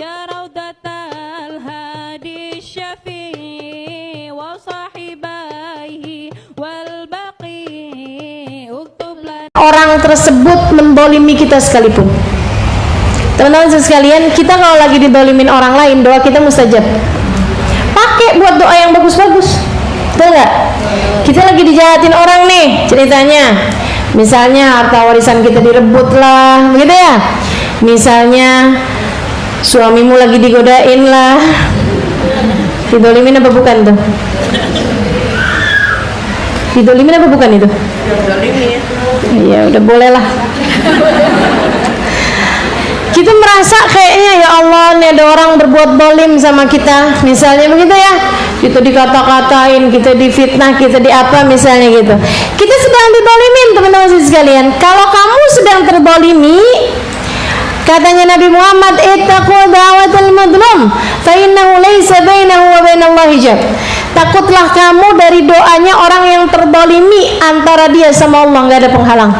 يا روضة الهادي الشفيع وصاحبيه والبقي اكتب لنا. Orang tersebut mendolimi kita sekalipun. Teman-teman sekalian, kita kalau lagi didolimin orang lain, doa kita mustajab. Pakai buat doa yang bagus-bagus, betul nggak? Kita lagi dijahatin orang nih ceritanya, misalnya harta warisan kita direbut lah, begitu ya. Misalnya suamimu lagi digodain lah, didolimin apa bukan tuh? Didolimin apa bukan itu? Ya udah boleh lah. Kita merasa kayaknya ya Allah, nih ada orang berbuat dolim sama kita, misalnya begitu ya. Kita dikata-katain, kita difitnah, kita di apa misalnya gitu. Kita sedang didolimin, teman-teman sekalian. Kalau kamu sedang terdolimi, katanya Nabi Muhammad, ittaqu da'watal madlum fa innahu laysa bainahu wa bainallahi hijab. Takutlah kamu dari doanya orang yang terdolimi, antara dia sama Allah nggak ada penghalang.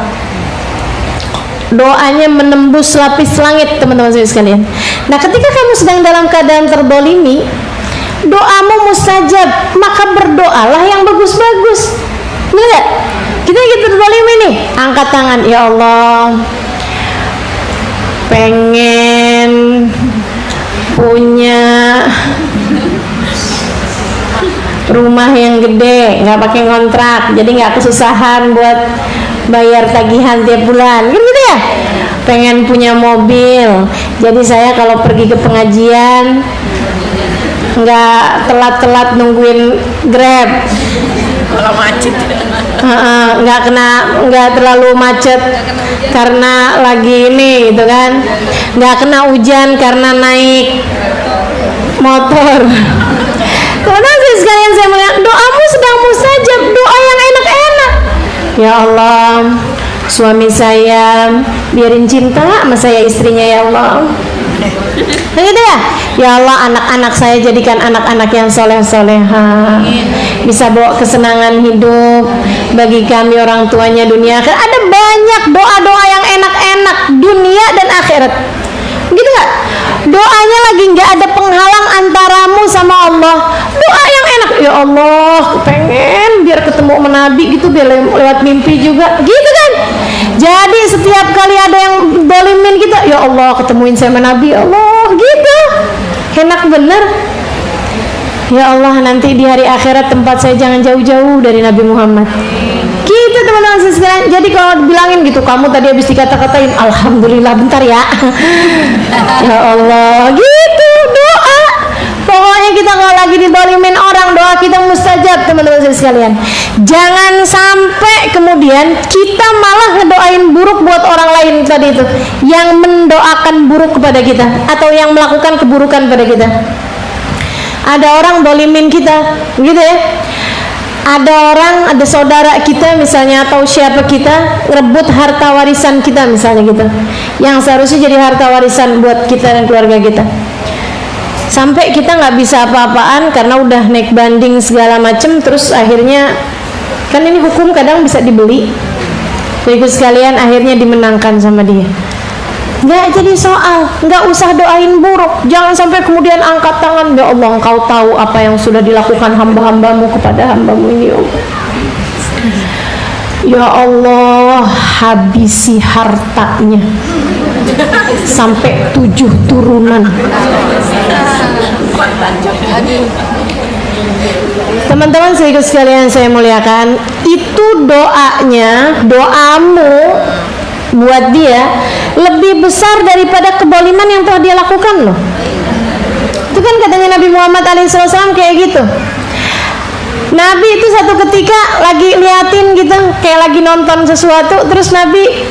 Doanya menembus lapis langit, teman-teman sekalian. Nah, ketika kamu sedang dalam keadaan terdolimi, doamu mustajab, maka berdoalah yang bagus-bagus. Benar gak? Kita lagi terdolimi nih, angkat tangan, ya Allah, pengen punya rumah yang gede, nggak pakai kontrak, jadi nggak kesusahan buat bayar tagihan tiap bulan, gitu ya. Pengen punya mobil, jadi saya kalau pergi ke pengajian nggak telat-telat nungguin Grab, kalau macet nggak terlalu macet karena lagi ini gitu kan, nggak kena hujan karena naik motor. Teman-teman sekalian, saya melihat doamu sedang mustajab, doa yang enak-enak. Ya Allah, suami saya biarin cinta sama saya, istrinya, ya Allah. Begitu ya? Ya Allah, anak-anak saya jadikan anak-anak yang soleh-soleha, bisa bawa kesenangan hidup bagi kami orang tuanya dunia akhirat. Ada banyak doa-doa yang enak-enak dunia dan akhirat. Gitu gak? Doanya lagi nggak ada penghalang antaramu sama Allah. Doa yang enak, ya Allah, pengen biar ketemu sama Nabi gitu, biar lewat mimpi juga, gitu kan? Jadi setiap kali ada yang dolimin kita, ya Allah, ketemuin sama Nabi, ya Allah, gitu. Enak bener. Ya Allah, nanti di hari akhirat tempat saya jangan jauh-jauh dari Nabi Muhammad. Gitu teman-teman sekalian. Jadi kalau bilangin gitu, kamu tadi habis dikata-katain, alhamdulillah, bentar ya. Ya Allah, gitu doa. Pokoknya kita kalau lagi didolimin orang, doa kita mustajab, teman-teman sekalian. Jangan sampai kemudian kita malah ngedoain buruk buat orang lain tadi itu, yang mendoakan buruk kepada kita atau yang melakukan keburukan pada kita. Ada orang dolimin kita, gitu ya. Ada orang, ada saudara kita misalnya, atau siapa kita, ngerebut harta warisan kita misalnya gitu, yang seharusnya jadi harta warisan buat kita dan keluarga kita. Sampai kita nggak bisa apa-apaan karena udah naik banding segala macem, terus akhirnya kan ini hukum kadang bisa dibeli. Jadi sekalian akhirnya dimenangkan sama dia. Nggak jadi soal, nggak usah doain buruk. Jangan sampai kemudian angkat tangan, ya Allah, Engkau tahu apa yang sudah dilakukan hamba-hambamu kepada hambamu ini, ya Allah. Ya Allah, habisi hartanya sampai 7 turunan. Teman-teman sekalian saya muliakan, itu doanya, doamu buat dia lebih besar daripada keboliman yang telah dia lakukan loh. Itu kan katanya Nabi Muhammad SAW kayak gitu. Nabi itu satu ketika lagi liatin gitu, kayak lagi nonton sesuatu, terus Nabi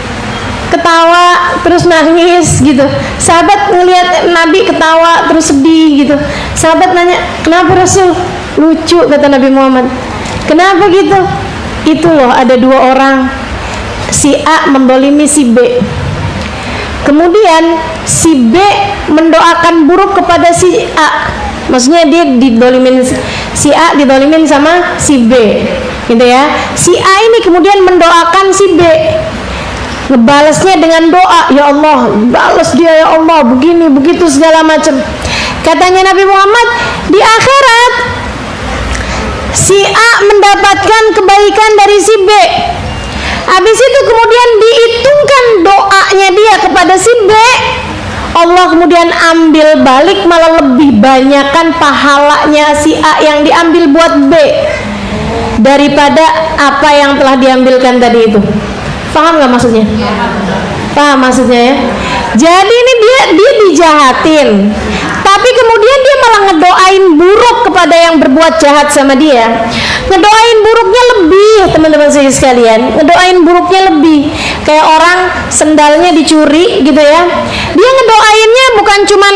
ketawa terus nangis gitu. Sahabat ngelihat Nabi ketawa terus sedih gitu. Sahabat nanya, kenapa Rasul? Lucu, kata Nabi Muhammad. Kenapa gitu? Itu loh, ada 2 orang, si A mendolimi si B, kemudian si B mendoakan buruk kepada si A. Maksudnya dia didolimin, si A didolimin sama si B, gitu ya. Si A ini kemudian mendoakan si B. ngebalasnya dengan doa, ya Allah balas dia ya Allah begini begitu segala macam. Katanya Nabi Muhammad, di akhirat si A mendapatkan kebaikan dari si B. Habis itu kemudian dihitungkan doanya dia kepada si B, Allah kemudian ambil balik malah lebih banyakkan pahalanya si A yang diambil buat B daripada apa yang telah diambilkan tadi itu. Paham nggak maksudnya? Paham maksudnya ya? Jadi ini dia dijahatin, tapi kemudian dia malah ngedoain buruk kepada yang berbuat jahat sama dia. Ngedoain buruknya lebih, teman-teman saya sekalian, ngedoain buruknya lebih. Kayak orang sendalnya dicuri gitu ya, dia ngedoainnya bukan cuman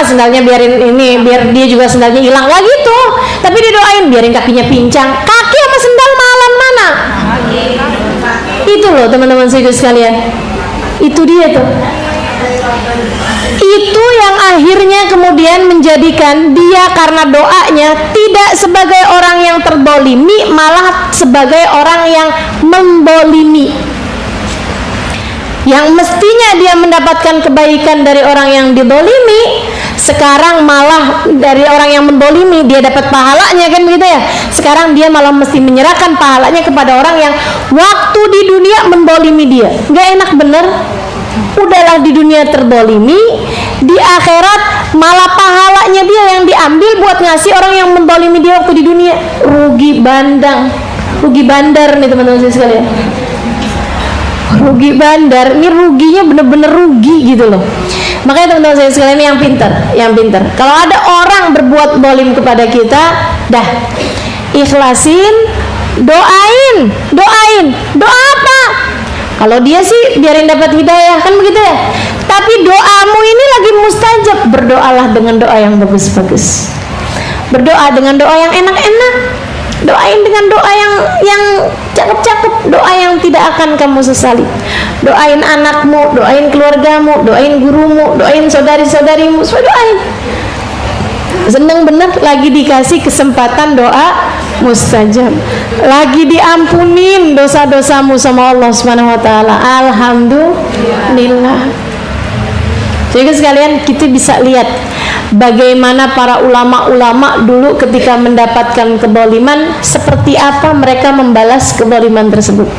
sendalnya biarin ini, biar dia juga sendalnya hilang, nggak gitu. Tapi dia doain biarin kakinya pincang, kaki sama sendal malan mana? Itu loh teman-teman saya sekalian, itu dia tuh. Itu yang akhirnya kemudian menjadikan dia karena doanya tidak sebagai orang yang terdolimi, malah sebagai orang yang membolimi. Yang mestinya dia mendapatkan kebaikan dari orang yang didolimi, sekarang malah dari orang yang mendolimi dia dapat pahalanya, kan begitu ya. Sekarang dia malah mesti menyerahkan pahalanya kepada orang yang waktu di dunia mendolimi dia. Gak enak bener. Udahlah di dunia terdolimi, di akhirat malah pahalanya dia yang diambil buat ngasih orang yang mendolimi dia waktu di dunia. Rugi bandang, rugi bandar nih teman-teman sekalian. Rugi bandar, ini ruginya bener-bener rugi gitu loh. Makanya teman-teman saya sekalian ini yang pintar. Kalau ada orang berbuat dolim kepada kita, dah ikhlasin, doain. Doa apa? Kalau dia sih biarin dapat hidayah, kan begitu ya. Tapi doamu ini lagi mustajab, berdoalah dengan doa yang bagus-bagus. Berdoa dengan doa yang enak-enak. Doain dengan doa yang cakep-cakep, doa yang tidak akan kamu sesali. Doain anakmu, doain keluargamu, doain gurumu, doain saudari-saudarimu, semua doain. Seneng bener lagi dikasih kesempatan doa mustajab, lagi diampunin dosa-dosamu sama Allah Subhanahu wa taala. Alhamdulillah. Jadi sekalian kita bisa lihat bagaimana para ulama-ulama dulu ketika mendapatkan kedoliman, seperti apa mereka membalas kedoliman tersebut.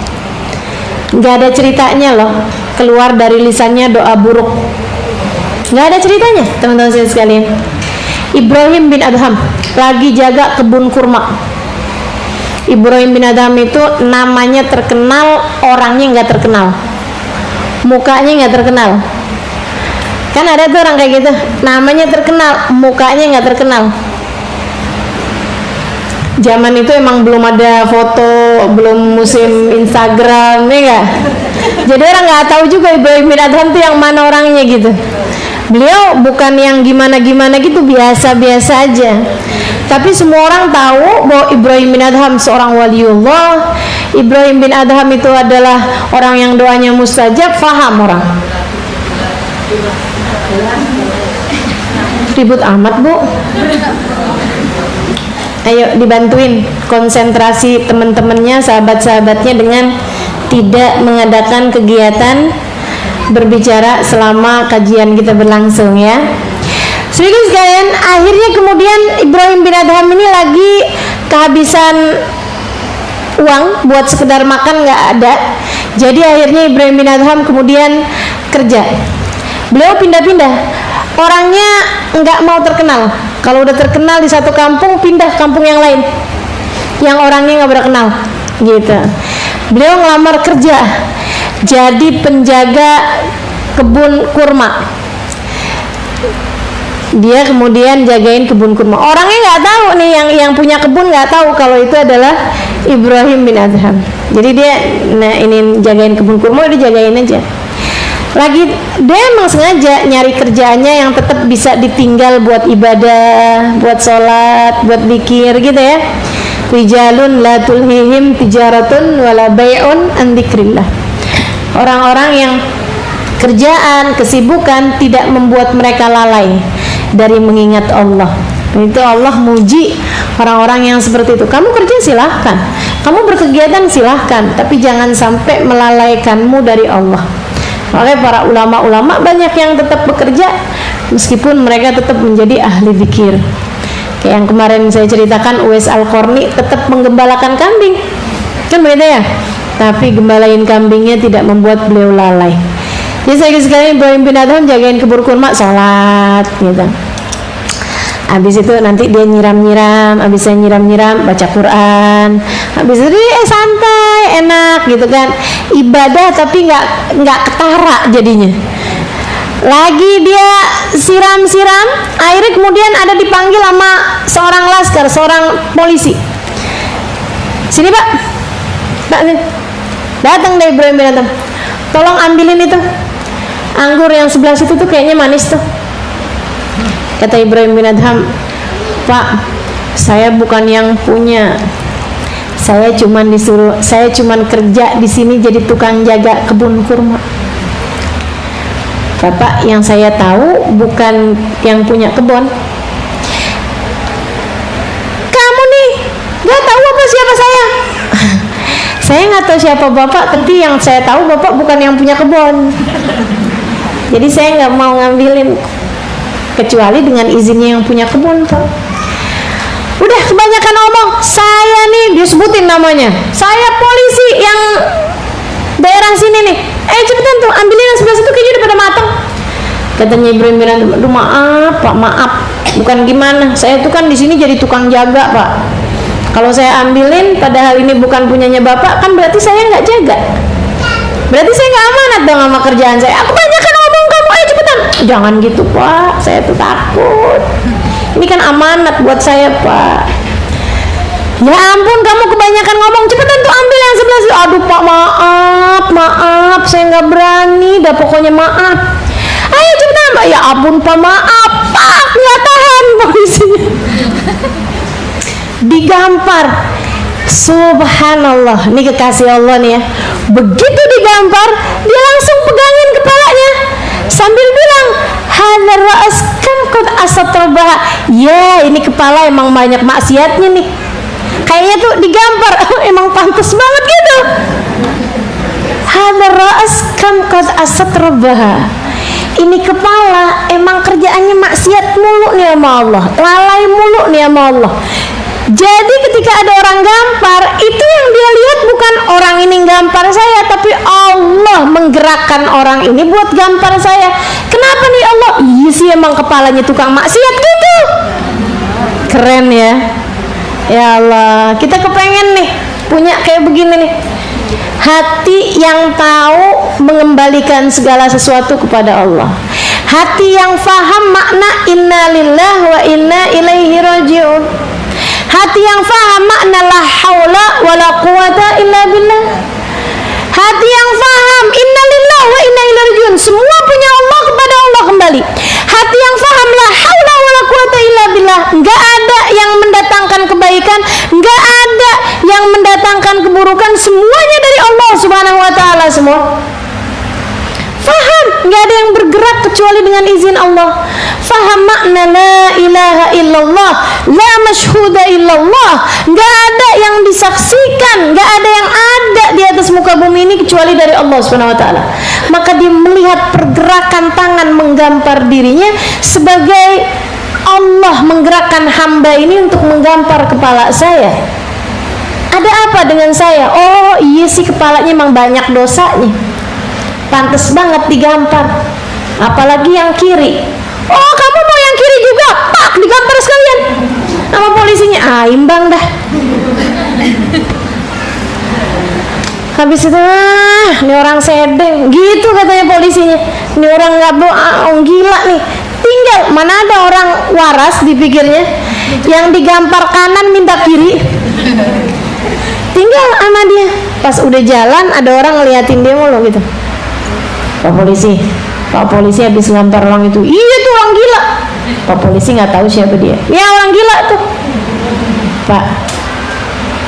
Gak ada ceritanya loh keluar dari lisannya doa buruk, gak ada ceritanya teman-teman saya sekalian. Ibrahim bin Adham lagi jaga kebun kurma. Ibrahim bin Adham itu namanya terkenal, orangnya nggak terkenal, mukanya nggak terkenal. Kan ada tuh orang kayak gitu, namanya terkenal, mukanya nggak terkenal. Zaman itu emang belum ada foto, belum musim Instagram, ya nggak? Jadi orang nggak tahu juga Ibrahim bin Adham tuh yang mana orangnya gitu. Beliau bukan yang gimana-gimana gitu, biasa-biasa aja. Tapi semua orang tahu bahwa Ibrahim bin Adham seorang waliullah. Ibrahim bin Adham itu adalah orang yang doanya mustajab, faham orang. Ribut amat bu. Ayo dibantuin konsentrasi teman-temannya, sahabat-sahabatnya dengan tidak mengadakan kegiatan berbicara selama kajian kita berlangsung ya. Sedikit sekalian, akhirnya kemudian Ibrahim bin Adham ini lagi kehabisan uang buat sekedar makan, nggak ada. Jadi akhirnya Ibrahim bin Adham kemudian kerja. Beliau pindah-pindah, orangnya nggak mau terkenal. Kalau udah terkenal di satu kampung, pindah kampung yang lain yang orangnya nggak berkenal gitu. Beliau ngelamar kerja jadi penjaga kebun kurma. Dia kemudian jagain kebun kurma. Orangnya nggak tahu nih, yang punya kebun nggak tahu kalau itu adalah Ibrahim bin Adham. Jadi dia ini jagain kebun kurma, dia jagain aja. Lagi dia emang sengaja nyari kerjaannya yang tetap bisa ditinggal buat ibadah, buat sholat, buat zikir gitu ya. Rijalun la tulhihim tijaratun wala bai'un an dzikrillah. Orang-orang yang kerjaan, kesibukan tidak membuat mereka lalai dari mengingat Allah. Itu Allah muji orang-orang yang seperti itu. Kamu kerja silahkan, kamu berkegiatan silahkan, tapi jangan sampai melalaikanmu dari Allah. Makanya para ulama-ulama banyak yang tetap bekerja meskipun mereka tetap menjadi ahli zikir. Kayak yang kemarin saya ceritakan, Uwais Al-Qarni tetap menggembalakan kambing, kan beda ya, tapi gembalain kambingnya tidak membuat beliau lalai. Jadi saya sekali Ibrahim bin Adham jagain kebun kurma, sholat gitu. Habis itu nanti dia nyiram-nyiram, habis saya nyiram-nyiram baca Quran, habis itu dia santai enak gitu kan, ibadah tapi nggak ketara jadinya. Lagi dia siram-siram airnya, kemudian ada dipanggil sama seorang laskar, seorang polisi. Sini pak, nih. Datang dari Ibrahim bin Adham, tolong ambilin itu anggur yang sebelah situ tuh kayaknya manis tuh. Kata Ibrahim bin Adham, Pak, saya bukan yang punya, saya cuman kerja di sini jadi tukang jaga kebun kurma. Bapak yang saya tahu bukan yang punya kebun. Kamu nih gak tahu apa siapa saya? Saya nggak tahu siapa bapak, tapi yang saya tahu bapak bukan yang punya kebun. Jadi saya nggak mau ngambilin kecuali dengan izinnya yang punya kebun, Pak. Udah kebanyakan ngomong, saya nih disebutin namanya, saya polisi yang daerah sini nih. Cepetan tuh ambilin yang sebelah situ, kayaknya udah pada matang. Katanya Ibrahim bin Adham, aduh maaf Pak, maaf, bukan gimana, saya tuh kan di sini jadi tukang jaga Pak. Kalau saya ambilin padahal ini bukan punyanya bapak, kan berarti saya nggak jaga, berarti saya nggak amanat dong sama kerjaan saya. Aku kebanyakan ngomong kamu, ayo cepetan. Jangan gitu Pak, saya tuh takut, ini kan amanat buat saya Pak. Ya ampun, kamu kebanyakan ngomong, cepetan tuh ambil yang sebelah situ. Aduh Pak, maaf, saya nggak berani, dah pokoknya maaf. Ayo cepetan Pak. Ya ampun Pak, maaf Pak, nggak tahan polisinya. Digampar. Subhanallah, ini kekasih Allah nih ya. Begitu digampar, dia langsung pegangin kepalanya sambil bilang, hadar ra'as kam qad asatrabaha. Ya, ini kepala emang banyak maksiatnya nih. Kayaknya tuh digampar, emang pantas banget gitu. Hadar ra'as kam qad asatrabaha. Ini kepala emang kerjaannya maksiat mulu nih sama Allah, lalai mulu nih sama Allah. Jadi ketika ada orang gampar, itu yang dia lihat bukan orang ini gampar saya, tapi Allah menggerakkan orang ini buat gampar saya. Kenapa nih Allah? Iya sih emang kepalanya tukang maksiat gitu. Keren ya. Ya Allah, kita kepengen nih punya kayak begini nih. Hati yang tahu mengembalikan segala sesuatu kepada Allah. Hati yang faham makna inna lillahi wa inna ilaihi raji'un. Hati yang faham makna la haula wa la quwata illa billah. Hati yang faham inna lillahi wa inna ilaihi raji'un, semua punya Allah, kepada Allah kembali. Hati yang faham la haula wa la quwata illa billah, enggak ada yang mendatangkan kebaikan, enggak ada yang mendatangkan keburukan, semuanya dari Allah Subhanahu wa taala semua. Faham, nggak ada yang bergerak kecuali dengan izin Allah. Faham makna la ilaha illallah, la masyhuda illallah, nggak ada yang disaksikan, nggak ada yang ada di atas muka bumi ini kecuali dari Allah Subhanahu wa taala. Maka dia melihat pergerakan tangan menggampar dirinya sebagai Allah menggerakkan hamba ini untuk menggampar kepala saya. Ada apa dengan saya? Oh iya sih, kepalanya emang banyak dosanya, pantes banget digampar. Apalagi yang kiri. Oh kamu mau yang kiri juga? Pak, digampar sekalian sama polisinya. Imbang dah. Habis itu ini orang sedeng gitu katanya polisinya. Ini orang nggak bohong, gila nih. Tinggal mana ada orang waras dipikirnya, yang digampar kanan minta kiri. Tinggal sama dia. Pas udah jalan ada orang ngeliatin dia mulu gitu. Pak polisi habis ngampar orang itu. Iya tuh orang gila. Pak polisi nggak tahu siapa dia. Ya orang gila tuh. Pak,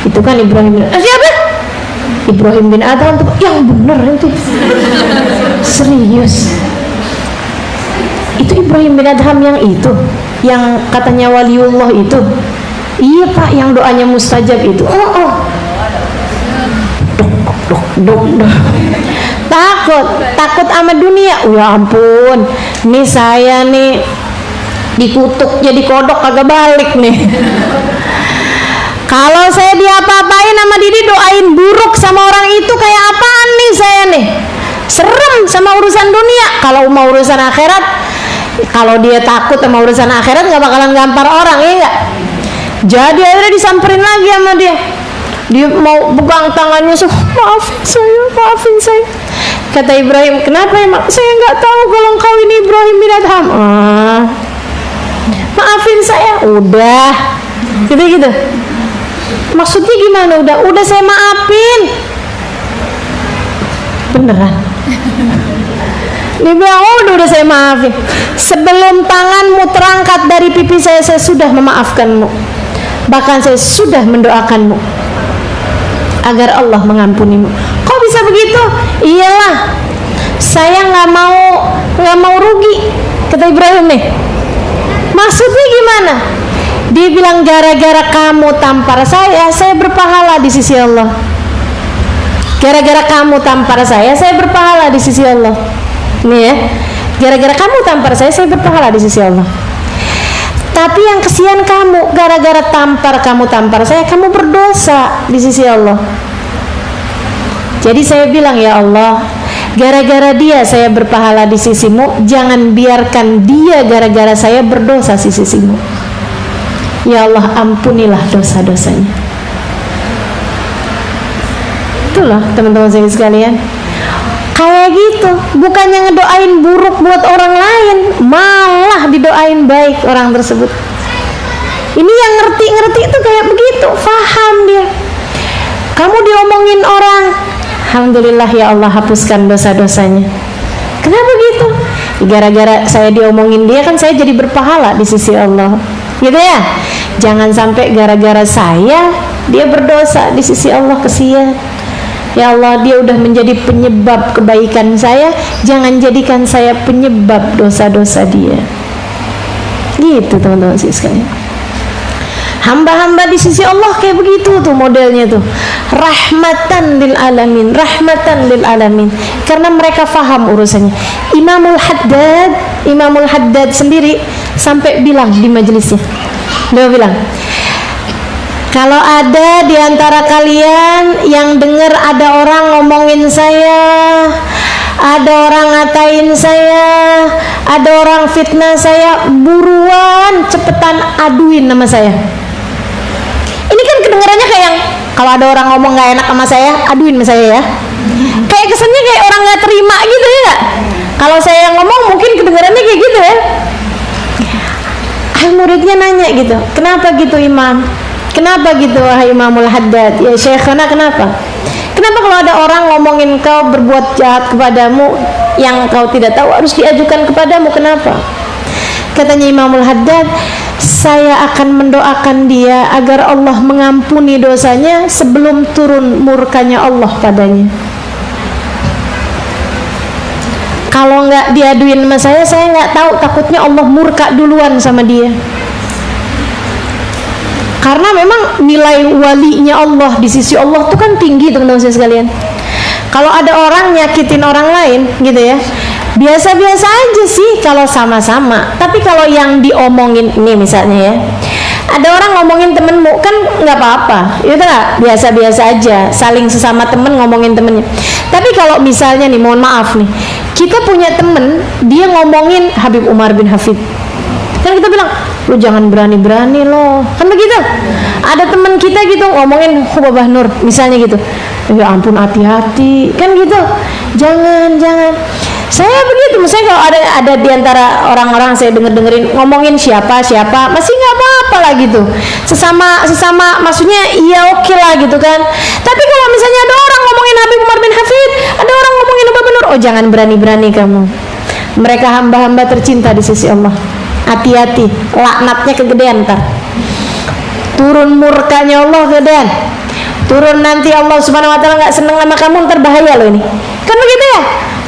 itu kan Ibrahim bin siapa? Ibrahim bin Adham tuh. Yang bener itu. Serius. Itu Ibrahim bin Adham yang itu, yang katanya waliullah itu. Iya Pak, yang doanya mustajab itu. Dok. Takut sama dunia. Ya ampun, nih saya nih dikutuk jadi kodok kagak balik nih. Kalau saya diapa-apain sama Didi, doain buruk sama orang itu, kayak apaan nih saya nih? Serem sama urusan dunia. Kalau mau urusan akhirat, kalau dia takut sama urusan akhirat nggak bakalan gampar orang, ya nggak? Jadi akhirnya disamperin lagi sama dia. Dia mau pegang tangannya, maafin saya. Kata Ibrahim, kenapa emang? Saya nggak tahu kalau engkau ini Ibrahim bin Adham. Maafin saya. Udah, gitu. Maksudnya gimana? Udah saya maafin. Beneran? Dia bilang, udah saya maafin. Sebelum tanganmu terangkat dari pipi saya sudah memaafkanmu. Bahkan saya sudah mendoakanmu agar Allah mengampunimu. Kok bisa begitu? Iyalah, saya nggak mau rugi, kata Ibrahim nih. Maksudnya gimana? Dia bilang, gara-gara kamu tampar saya berpahala di sisi Allah. Gara-gara kamu tampar saya berpahala di sisi Allah. Nih ya, gara-gara kamu tampar saya berpahala di sisi Allah. Tapi yang kesian kamu, gara-gara kamu tampar saya, kamu berdosa di sisi Allah. Jadi saya bilang, ya Allah, gara-gara dia saya berpahala di sisimu, jangan biarkan dia gara-gara saya berdosa di sisimu. Ya Allah, ampunilah dosa-dosanya. Itulah teman-teman saya sekalian, kayak gitu. Bukannya ngedoain buruk buat orang lain, malah didoain baik orang tersebut. Ini yang ngerti itu kayak begitu, paham dia. Kamu diomongin orang, alhamdulillah ya Allah, hapuskan dosa-dosanya. Kenapa gitu? Gara-gara saya diomongin dia kan saya jadi berpahala di sisi Allah, gitu ya. Jangan sampai gara-gara saya dia berdosa di sisi Allah, kesian. Ya Allah, dia udah menjadi penyebab kebaikan saya, jangan jadikan saya penyebab dosa-dosa dia. Gitu teman-teman sekalian. Hamba-hamba di sisi Allah kayak begitu tuh modelnya tuh. Rahmatan lil alamin, rahmatan lil alamin. Karena mereka faham urusannya. Imamul Haddad sendiri sampai bilang di majelisnya. Dia bilang, kalau ada di antara kalian yang dengar ada orang ngomongin saya, ada orang ngatain saya, ada orang fitnah saya, buruan cepetan aduin nama saya. Ini kan kedengarannya kayak yang kalau ada orang ngomong gak enak sama saya, aduin sama saya ya. Kayak kesannya kayak orang gak terima gitu ya gak? Kalau saya yang ngomong mungkin kedengarannya kayak gitu ya. Muridnya nanya gitu, kenapa gitu Imam? Kenapa gitu wahai Imamul Haddad? Ya Syekhana, kenapa? Kenapa kalau ada orang ngomongin kau berbuat jahat kepadamu yang kau tidak tahu harus diajukan kepadamu, kenapa? Katanya Imamul Haddad, saya akan mendoakan dia agar Allah mengampuni dosanya sebelum turun murkanya Allah padanya. Kalau nggak diaduin sama saya nggak tahu, takutnya Allah murka duluan sama dia. Karena memang nilai walinya Allah di sisi Allah tuh kan tinggi teman-teman sekalian. Kalau ada orang nyakitin orang lain gitu ya, biasa-biasa aja sih kalau sama-sama. Tapi kalau yang diomongin, ini misalnya ya, ada orang ngomongin temenmu kan nggak apa-apa, itu nggak, biasa-biasa aja, saling sesama temen ngomongin temennya. Tapi kalau misalnya nih, mohon maaf nih, kita punya temen dia ngomongin Habib Umar bin Hafid, kan kita bilang, lu jangan berani-berani loh, kan begitu. Ada temen kita gitu ngomongin Hubabah Nur misalnya gitu, ya ampun hati-hati, kan gitu, jangan. Saya begitu, misalnya kalau ada di antara orang-orang saya dengerin ngomongin siapa masih nggak apa-apa lah gitu, sesama maksudnya iya oke lah gitu kan. Tapi kalau misalnya ada orang ngomongin Habib Umar bin Hafid, ada orang ngomongin Hubabah Nur, oh jangan berani-berani kamu, mereka hamba-hamba tercinta di sisi Allah. Hati-hati, laknatnya kegedean ntar, turun murkanya Allah kegedean, turun nanti Allah subhanahu wa ta'ala nggak seneng sama kamu, ntar bahaya loh ini, kan begitu ya.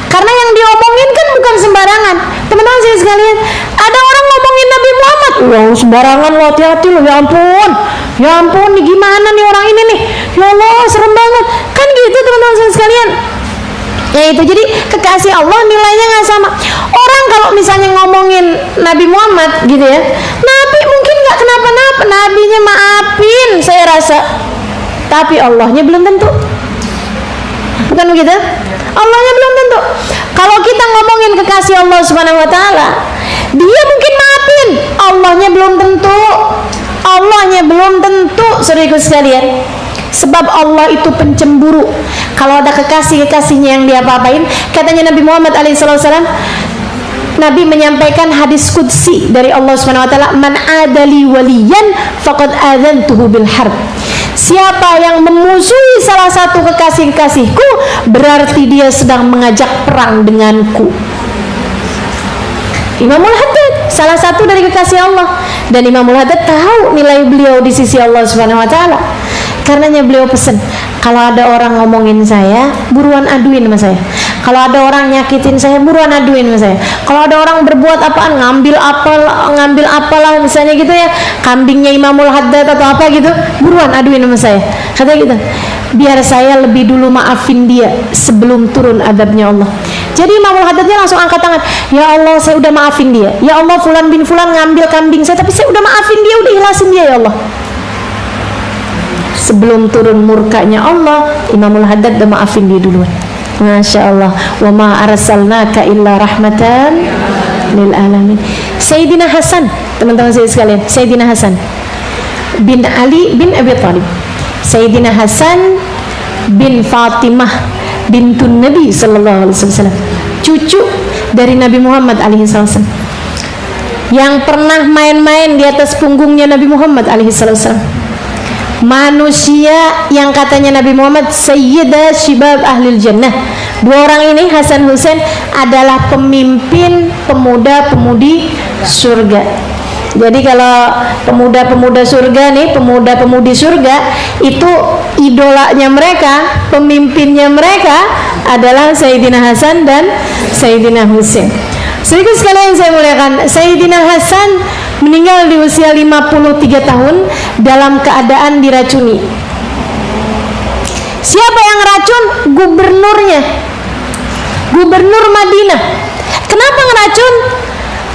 Karena yang diomongin kan bukan sembarangan teman-teman saya sekalian. Ada orang ngomongin Nabi Muhammad, wow sembarangan loh, hati-hati loh, ya ampun nih gimana nih orang ini nih, ya Allah serem banget, kan gitu teman-teman saya sekalian. Ya itu, jadi kekasih Allah nilainya nggak sama. Orang kalau misalnya ngomongin Nabi Muhammad gitu ya, Nabi mungkin nggak kenapa-napa, Nabinya maafin saya rasa, tapi Allahnya belum tentu. Bukan begitu? Allahnya belum tentu. Kalau kita ngomongin kekasih Allah Subhanahu wa taala, dia mungkin maafin, Allahnya belum tentu. Allahnya belum tentu, saudaraku sekalian. Sebab Allah itu pencemburu. Kalau ada kekasih-kekasihnya yang dia apa-apain, katanya Nabi Muhammad alaihissalam, Nabi menyampaikan hadis qudsi dari Allah Subhanahu wa taala, "Man adali waliyan faqad adzantuhu bil harb." Siapa yang memusuhi salah satu kekasih-kekasihku, berarti dia sedang mengajak perang denganku. Imamul Haddad salah satu dari kekasih Allah, dan Imamul Haddad tahu nilai beliau di sisi Allah Subhanahu wa taala. Karenanya beliau pesan, kalau ada orang ngomongin saya, buruan aduin sama saya. Kalau ada orang nyakitin saya, buruan aduin sama saya. Kalau ada orang berbuat apaan, ngambil apalah misalnya gitu ya, kambingnya Imamul Haddad atau apa gitu, buruan aduin sama saya. Katanya gitu, biar saya lebih dulu maafin dia sebelum turun adabnya Allah. Jadi Imamul Haddadnya langsung angkat tangan, ya Allah saya udah maafin dia, ya Allah fulan bin fulan ngambil kambing saya, tapi saya udah maafin dia, udah ikhlasin dia ya Allah. Sebelum turun murkanya Allah, Imamul Haddad udah maafin dia duluan. Masya Allah. Wa ma arsalnaka illa rahmatan lil alamin. Sayyidina Hasan, teman-teman saya sekalian, Sayyidina Hasan bin Ali bin Abi Thalib, Sayyidina Hasan bin Fatimah bintun Nabi sallallahu alaihi wasallam, cucu dari Nabi Muhammad alaihi wasallam, yang pernah main-main di atas punggungnya Nabi Muhammad alaihi wasallam. Manusia yang katanya Nabi Muhammad Sayyidah Syibab Ahlil Jannah. Dua orang ini, Hasan Husain, adalah pemimpin pemuda-pemudi surga. Jadi kalau pemuda-pemuda surga nih, pemuda-pemudi surga itu idolanya mereka, pemimpinnya mereka adalah Sayyidina Hasan dan Sayyidina Husain. Sedikit sekali yang saya muliakan, Sayyidina Hasan meninggal di usia 53 tahun dalam keadaan diracuni. Siapa yang racun? Gubernurnya, gubernur Madinah. Kenapa ngeracun?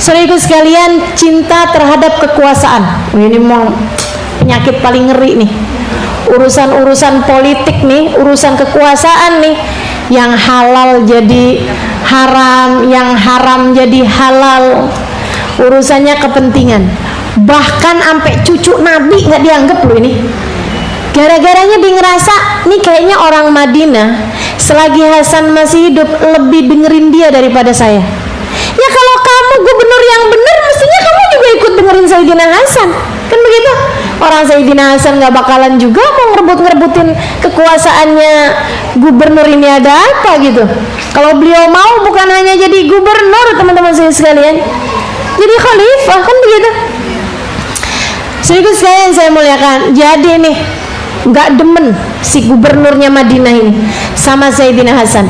Saudaraku sekalian, cinta terhadap kekuasaan. Ini mau penyakit paling ngeri nih. Urusan-urusan politik nih, urusan kekuasaan nih, yang halal jadi haram, yang haram jadi halal. Urusannya kepentingan. Bahkan sampai cucu Nabi nggak dianggap loh ini. Gara-garanya dia ngerasa nih kayaknya orang Madinah selagi Hasan masih hidup lebih dengerin dia daripada saya. Ya kalau kamu gubernur yang benar, mestinya kamu juga ikut dengerin Sayyidina Hasan, kan begitu? Orang Sayyidina Hasan nggak bakalan juga mau ngerebut-ngerebutin kekuasaannya gubernur ini, ada apa gitu? Kalau beliau mau bukan hanya jadi gubernur, teman-teman saya sekalian, jadi khalifah, kan begitu? Sedikit sekalian saya muliakan. Jadi nih nggak demen si gubernurnya Madinah ini sama Sayyidina Hasan.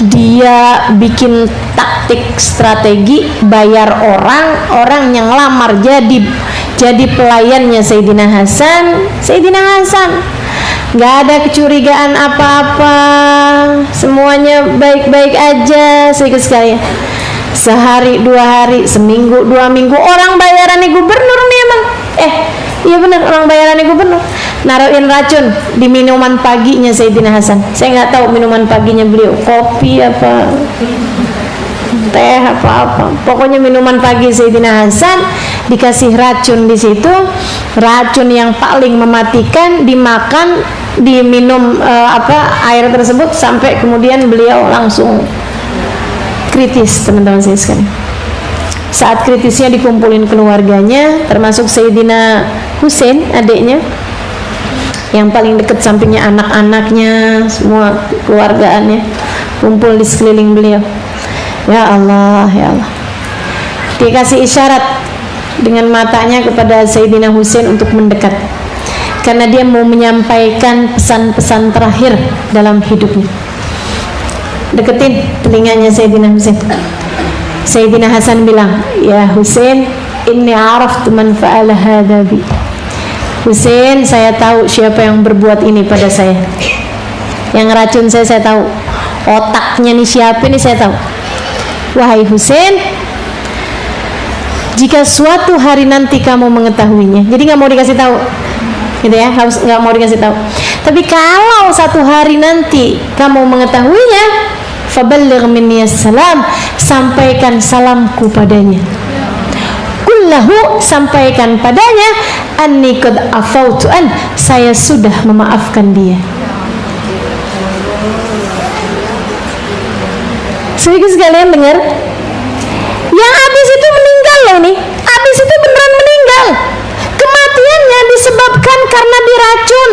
Dia bikin taktik strategi, bayar orang yang lamar jadi pelayannya Sayyidina Hasan. Sayyidina Hasan nggak ada kecurigaan apa-apa, semuanya baik-baik aja. Sedikit sekalian, sehari, 2 hari, seminggu, 2 minggu, orang bayarannya gubernur nih emang. Iya benar, orang bayarannya gubernur. Naruhin racun di minuman paginya Sayyidina Hasan. Saya nggak tahu minuman paginya beliau, kopi apa, teh apa. Pokoknya minuman pagi Sayyidina Hasan dikasih racun di situ. Racun yang paling mematikan, dimakan, diminum air tersebut sampai kemudian beliau langsung kritis, teman-teman saya sekalian. Saat kritisnya dikumpulin keluarganya, termasuk Sayyidina Husain, adiknya, yang paling dekat, sampingnya anak-anaknya, semua keluargaannya kumpul di sekeliling beliau. Ya Allah, ya Allah. Dia kasih isyarat dengan matanya kepada Sayyidina Husain untuk mendekat, karena dia mau menyampaikan pesan-pesan terakhir dalam hidupnya. Deketin telinganya Sayyidina Husain. Sayyidina Hasan bilang, ya Husain, inni araftu man fa'ala hadha bi. Husain, saya tahu siapa yang berbuat ini pada saya. Yang racun saya tahu. Otaknya nih siapa nih saya tahu. Wahai Husain, jika suatu hari nanti kamu mengetahuinya, jadi nggak mau dikasih tahu, gitu ya, harus nggak mau dikasih tahu. Tapi kalau satu hari nanti kamu mengetahuinya, faballigh minni salam, sampaikan salamku padanya. Kullahu, sampaikan padanya, anni qad afautu an, saya sudah memaafkan dia. Saudara sekalian dengar, yang habis itu meninggal loh nih, habis itu beneran meninggal. Kematiannya disebabkan karena diracun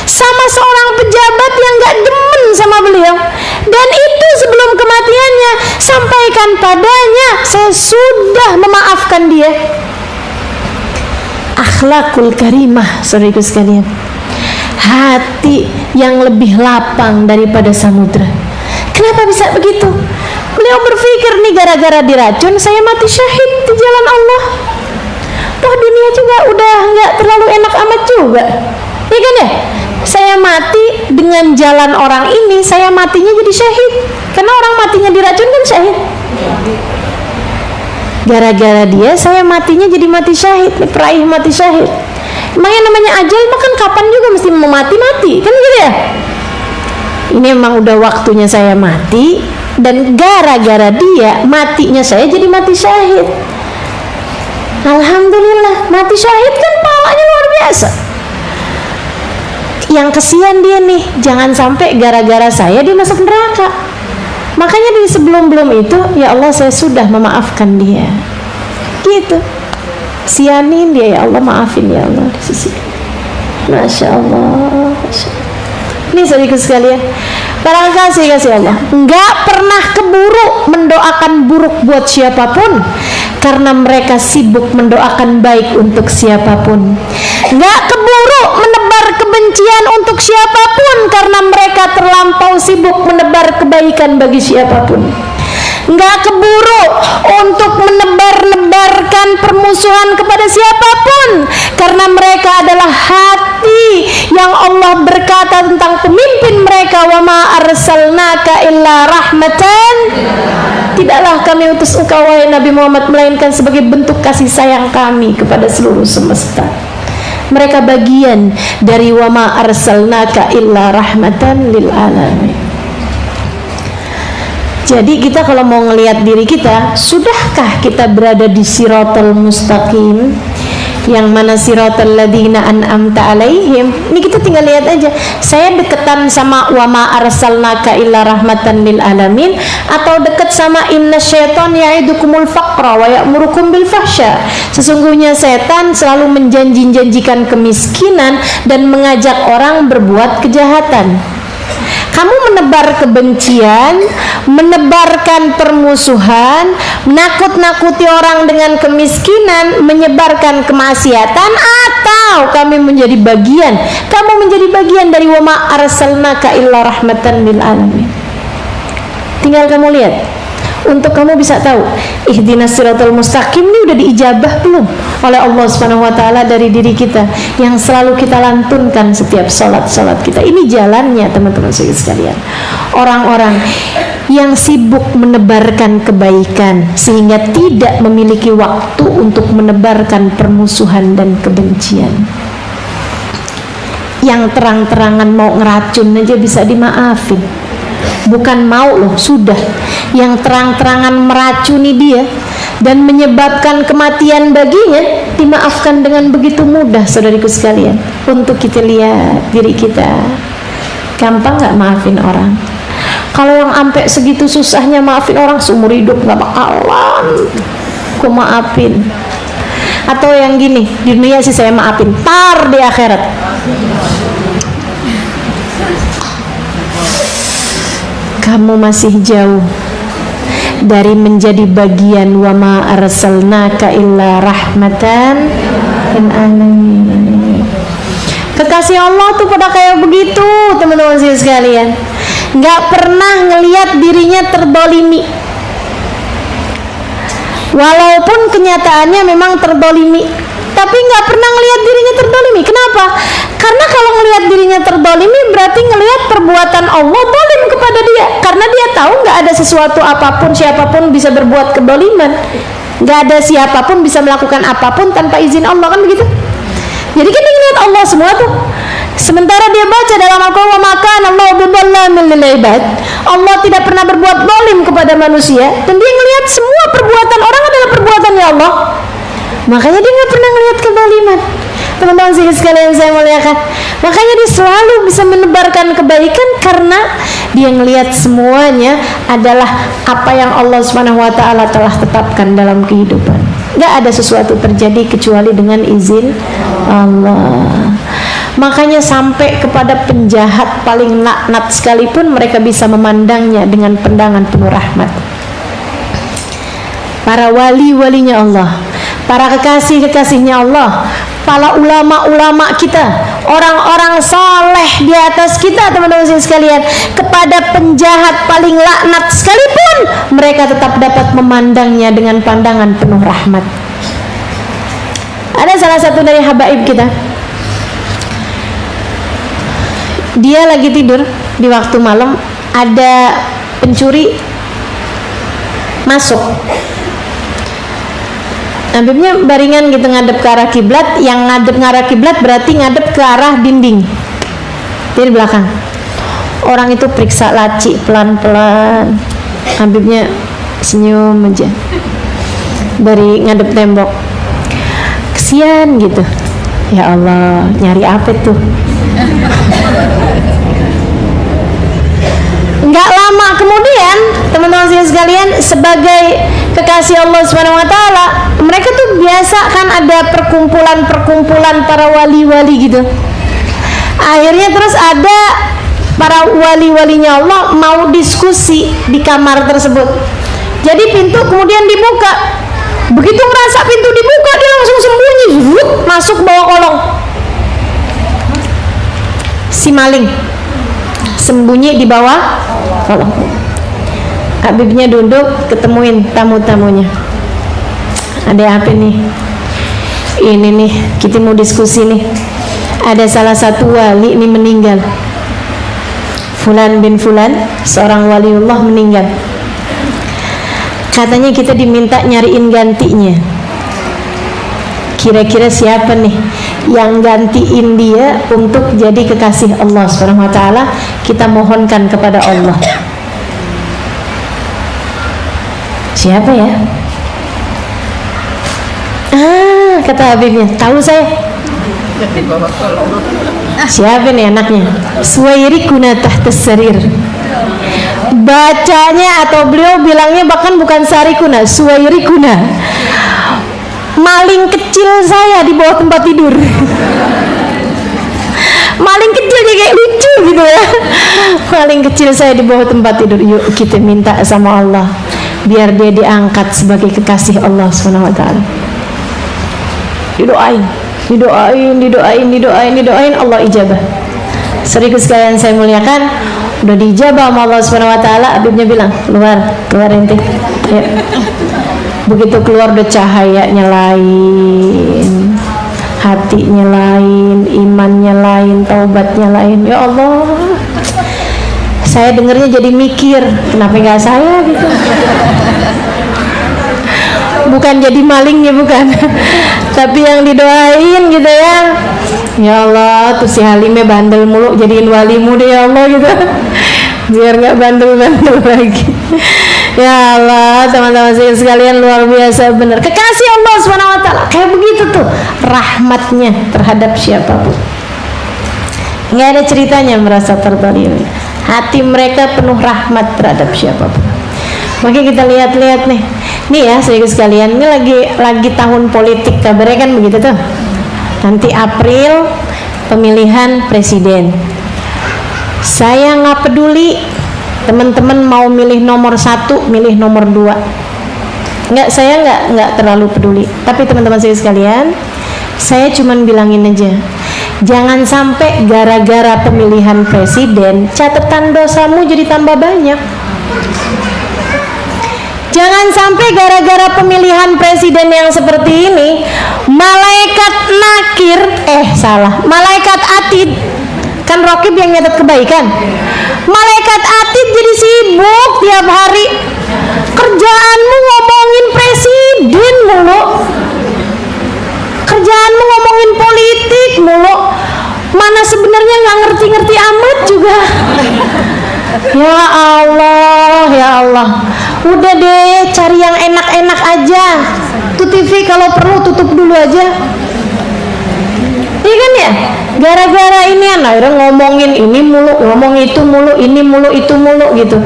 sama seorang pejabat yang gak demen sama beliau. Dan itu sebelum kematiannya, sampaikan padanya, saya sudah memaafkan dia. Akhlakul karimah, saudaraku sekalian. Hati yang lebih lapang daripada samudra. Kenapa bisa begitu? Beliau berpikir nih, gara-gara diracun saya mati syahid di jalan Allah. Toh dunia juga udah nggak terlalu enak amat juga, ya kan ya? Saya mati dengan jalan orang ini, saya matinya jadi syahid. Karena orang matinya diracun kan syahid. Gara-gara dia saya matinya jadi mati syahid, peraih mati syahid. Emangnya namanya ajal, makan kapan juga mesti mau mati-mati, kan gitu ya? Ini memang udah waktunya saya mati, dan gara-gara dia matinya saya jadi mati syahid. Alhamdulillah, mati syahid kan pahalanya luar biasa. Yang kesian dia nih, jangan sampai gara-gara saya dia masuk neraka. Makanya dari sebelum-belum itu, ya Allah saya sudah memaafkan dia. Gitu. Sianin dia, ya Allah maafin ya Allah di sisi. Masya Allah, Masya Allah. Ini saudaraku sekalian, barang kasih Allah, nggak pernah keburu mendoakan buruk buat siapapun, karena mereka sibuk mendoakan baik untuk siapapun. Nggak keburu menebar kebencian untuk siapapun, karena mereka terlampau sibuk menebar kebaikan bagi siapapun. Nggak keburu untuk menebar-nebarkan permusuhan kepada siapapun, karena mereka adalah hati yang Allah berkata tentang pemimpin mereka, wa ma arsalnaka illa rahmatan, tidaklah kami utus engkau wahai Nabi Muhammad melainkan sebagai bentuk kasih sayang kami kepada seluruh semesta. Mereka bagian dari wa ma arsalnaka illa rahmatan lil alamin. Jadi kita kalau mau ngelihat diri kita, sudahkah kita berada di siratal mustaqim, yang mana siratal ladzina an'amta alaihim? Ini kita tinggal lihat aja, saya deketan sama wa ma arsalnaka illa rahmatan lil alamin, atau dekat sama inna syaitan ya'idukumul faqra wa ya'murukum bil fahsya. Sesungguhnya setan selalu menjanjikan kemiskinan dan mengajak orang berbuat kejahatan. Kamu menebar kebencian, menebarkan permusuhan, menakut-nakuti orang dengan kemiskinan, menyebarkan kemaksiatan, atau kamu menjadi bagian dari wa ma arsalnaka illa rahmatan lil alamin. Tinggal kamu lihat, untuk kamu bisa tahu ihdinas siratal mustaqim ini udah diijabah belum oleh Allah Subhanahu wa taala dari diri kita, yang selalu kita lantunkan setiap salat kita. Ini jalannya teman-teman sekalian. Orang-orang yang sibuk menebarkan kebaikan sehingga tidak memiliki waktu untuk menebarkan permusuhan dan kebencian. Yang terang-terangan mau ngeracun aja bisa dimaafin. Bukan mau loh, sudah. Yang terang-terangan meracuni dia dan menyebabkan kematian baginya dimaafkan dengan begitu mudah, saudariku sekalian. Untuk kita lihat diri kita, gampang gak maafin orang? Kalau yang sampai segitu susahnya maafin orang, seumur hidup gak bakalan aku maafin. Atau yang gini, di dunia sih saya maafin, tar di akhirat kamu masih jauh dari menjadi bagian wa ma arsalnaka illa rahmatan lil alamin. Kekasih Allah tuh pada kayak begitu, teman-teman sekalian. Nggak pernah ngelihat dirinya terdolimi, walaupun kenyataannya memang terdolimi. tapi nggak pernah ngelihat dirinya terdolimi. Kenapa? Karena kalau ngelihat dirinya terdolimi berarti ngelihat perbuatan Allah dolim kepada dia. Karena dia tahu nggak ada sesuatu apapun, siapapun bisa berbuat kedoliman. Nggak ada siapapun bisa melakukan apapun tanpa izin Allah, kan begitu? Jadi kan dia ngelihat Allah semua tuh. Sementara dia baca dalam Al-Quran, maka Allah bidzallamin lil ibad. Allah tidak pernah berbuat zalim kepada manusia, dan dia ngelihat semua perbuatan orang adalah perbuatannya Allah. Makanya dia nggak pernah ngelihat kezaliman. Teman-teman sekalian saya muliakan, makanya dia selalu bisa menebarkan kebaikan karena dia ngelihat semuanya adalah apa yang Allah Subhanahu wa taala telah tetapkan dalam kehidupan. Nggak ada sesuatu terjadi kecuali dengan izin Allah. Makanya sampai kepada penjahat paling laknat sekalipun mereka bisa memandangnya dengan pandangan penuh rahmat. Para wali-walinya Allah, para kekasih-kekasihnya Allah, para ulama-ulama kita, orang-orang soleh di atas kita, teman-teman sekalian, kepada penjahat paling laknat sekalipun mereka tetap dapat memandangnya dengan pandangan penuh rahmat. Ada salah satu dari habaib kita, dia lagi tidur di waktu malam, ada pencuri masuk. Habibnya baringan gitu ngadep ke arah kiblat. Yang ngadep ke arah kiblat berarti ngadep ke arah dinding. Dia di belakang. Orang itu periksa laci pelan-pelan. Habibnya senyum aja. Dari ngadep tembok. Kesian gitu. Ya Allah, nyari apa tuh? Nggak lama kemudian, teman-teman sekalian, sebagai kekasih Allah Subhanahu wa taala, mereka tuh biasa kan ada perkumpulan-perkumpulan para wali-wali gitu. Akhirnya terus ada para wali-walinya Allah mau diskusi di kamar tersebut. Jadi pintu kemudian dibuka. Begitu merasa pintu dibuka, dia langsung sembunyi, masuk bawah kolong. Si maling sembunyi di bawah kolong. Habibnya duduk, ketemuin tamu-tamunya. Ada apa nih? Ini nih, kita mau diskusi nih. Ada salah satu wali nih meninggal. Fulan bin Fulan, seorang waliullah meninggal. Katanya kita diminta nyariin gantinya. Kira-kira siapa nih yang gantiin dia untuk jadi kekasih Allah Subhanahu wa taala? Kita mohonkan kepada Allah. Siapa ya? Kata Habibnya, tahu saya. Siapa nih anaknya? Suwairikuna tahtas sarir. Bacanya atau beliau bilangnya bahkan bukan sarikuna, suwairikuna. Maling kecil saya di bawah tempat tidur. Maling kecil dia kayak lucu gitu ya. Maling kecil saya di bawah tempat tidur. Yuk kita minta sama Allah biar dia diangkat sebagai kekasih Allah Subhanahu wa taala. Didoain, Allah ijabah. Saudaraku sekalian saya muliakan, udah dijabah sama Allah Subhanahu wa taala. Habibnya bilang, keluar ente. Ya. Begitu keluar udah cahayanya lain, hatinya lain, imannya lain, taubatnya lain. Ya Allah, saya dengernya jadi mikir, kenapa nggak saya gitu? Bukan jadi malingnya, bukan, tapi yang didoain gitu ya. Ya Allah, tuh si Halimnya bandel mulu, jadiin walimu deh ya Allah gitu, biar nggak bandel-bandel lagi. Ya Allah, teman-teman sekalian, luar biasa benar. Kekasih Allah Subhanahu wa taala kayak begitu tuh rahmatnya terhadap siapapun. Nggak ada ceritanya merasa terzalim. Hati mereka penuh rahmat terhadap siapapun. Makanya kita lihat-lihat nih ya saudara sekalian, ini lagi tahun politik, kabarnya kan begitu tuh. Nanti April pemilihan presiden. Saya nggak peduli teman-teman mau milih nomor 1, milih nomor 2. Saya nggak terlalu peduli. Tapi teman-teman saya sekalian, saya cuman bilangin aja, jangan sampai gara-gara pemilihan presiden catatan dosamu jadi tambah banyak. Jangan sampai gara-gara pemilihan presiden yang seperti ini malaikat nakir, salah, malaikat atid. Kan Rokib yang nyatet kebaikan. Malaikat atid jadi sibuk tiap hari. Kerjaanmu ngomongin presiden mulu. Kerjaanmu ngomongin politik mulu. Mana sebenarnya nggak ngerti-ngerti amat juga. Ya Allah, ya Allah. Udah deh, cari yang enak-enak aja. Tuh TV kalau perlu tutup dulu aja. Iya kan ya? Gara-gara ini akhirnya ngomongin ini mulu, ngomong itu mulu, ini mulu, itu mulu gitu.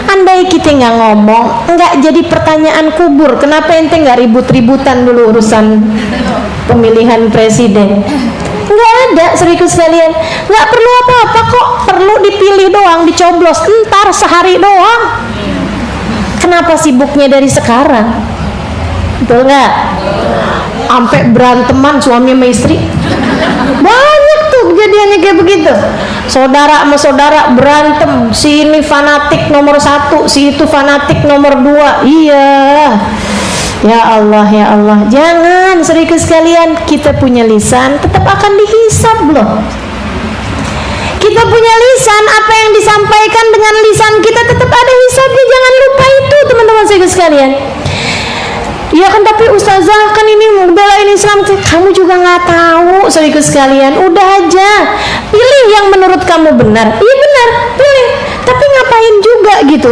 Andai kita nggak ngomong, nggak jadi pertanyaan kubur. Kenapa ente nggak ribut-ributan dulu urusan pemilihan presiden? Nggak ada, serius sekalian. Nggak perlu apa-apa kok, perlu dipilih doang, dicoblos, ntar sehari doang. Kenapa sibuknya dari sekarang? Betul nggak? Sampai beranteman suami sama istri. Banyak tuh kejadiannya kayak begitu. Saudara sama saudara berantem, si ini fanatik nomor 1, si itu fanatik nomor 2. Iya. Ya Allah, ya Allah. Jangan, serius sekalian, kita punya lisan tetap akan dihisab loh. Kita punya lisan, apa yang disampaikan dengan lisan kita tetap ada hisabnya. Jangan lupa itu, teman-teman serius sekalian. Ya kan, tapi ustazah kan ini belain Islam. Kamu juga nggak tahu, serius sekalian. Udah aja, pilih yang menurut kamu benar. Iya benar, pilih. Tapi ngapain juga gitu?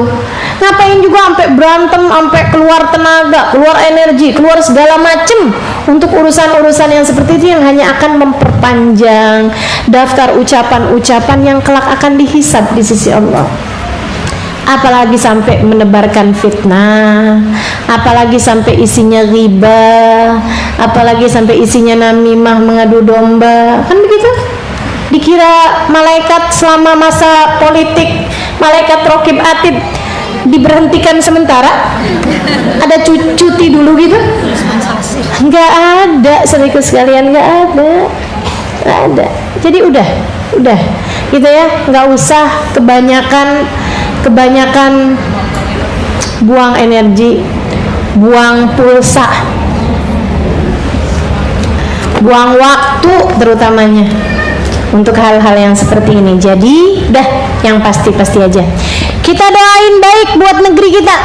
Ngapain juga sampai berantem, sampai keluar tenaga, keluar energi, keluar segala macem untuk urusan-urusan yang seperti itu, yang hanya akan memperpanjang daftar ucapan-ucapan yang kelak akan dihisab di sisi Allah. Apalagi sampai menebarkan fitnah, apalagi sampai isinya riba, apalagi sampai isinya namimah, mengadu domba, kan begitu? Dikira malaikat selama masa politik, malaikat Rokib Atid diberhentikan sementara, ada cuti dulu gitu? Nggak ada, serius sekalian, nggak ada. Jadi udah gitu ya, nggak usah kebanyakan buang energi, buang pulsa, buang waktu terutamanya untuk hal-hal yang seperti ini. Jadi dah, yang pasti-pasti aja kita doain baik buat negeri kita,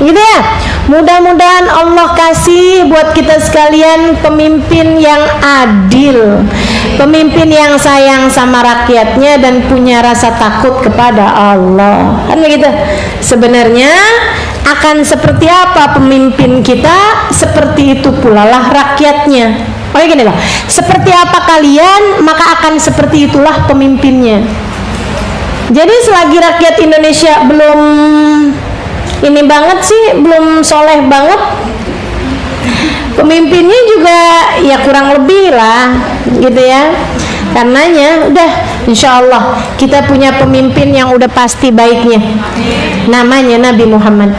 gitu ya. Mudah-mudahan Allah kasih buat kita sekalian pemimpin yang adil, pemimpin yang sayang sama rakyatnya dan punya rasa takut kepada Allah. Kan begitu. Sebenarnya akan seperti apa pemimpin kita, seperti itu pula lah rakyatnya. Oh gini loh, seperti apa kalian, maka akan seperti itulah pemimpinnya. Jadi selagi rakyat Indonesia belum ini banget sih, belum soleh banget, pemimpinnya juga ya kurang lebih lah, gitu ya. Karenanya udah, insya Allah kita punya pemimpin yang udah pasti baiknya, namanya Nabi Muhammad,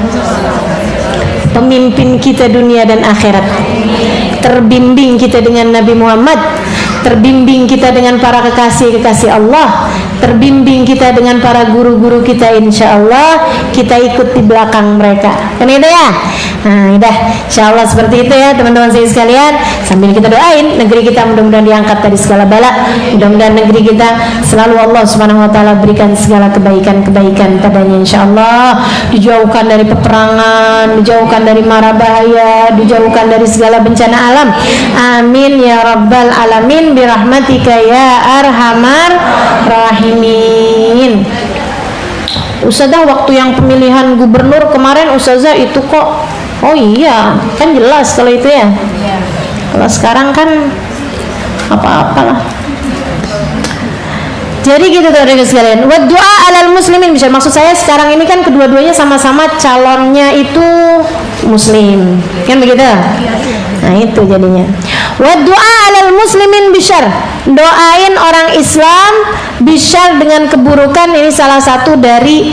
pemimpin kita dunia dan akhirat. Terbimbing kita dengan Nabi Muhammad, terbimbing kita dengan para kekasih-kekasih Allah, terbimbing kita dengan para guru-guru kita. Insya Allah kita ikut di belakang mereka. Kan itu ya? Nah, udah, insya Allah seperti itu ya teman-teman saya sekalian. Sambil kita doain negeri kita mudah-mudahan diangkat dari segala bala. Mudah-mudahan negeri kita selalu Allah Subhanahu Wa Taala berikan segala kebaikan-kebaikan padanya. Insya Allah dijauhkan dari peperangan, dijauhkan dari mara bahaya, dijauhkan dari segala bencana alam. Amin ya Rabbal Alamin birahmatika ya Arhamar Rahimin. Ustazah, waktu yang pemilihan gubernur kemarin Ustazah itu kok, oh iya kan jelas kalau itu ya. Kalau sekarang kan apa-apalah. Jadi gitu teman-teman sekalian. Wa du'a alal muslimin, bisa maksud saya sekarang ini kan kedua-duanya sama-sama calonnya itu muslim. Kan begitu? Nah, itu jadinya. Wa du'a alal muslimin bisyar. Doain orang Islam bisyar dengan keburukan, ini salah satu dari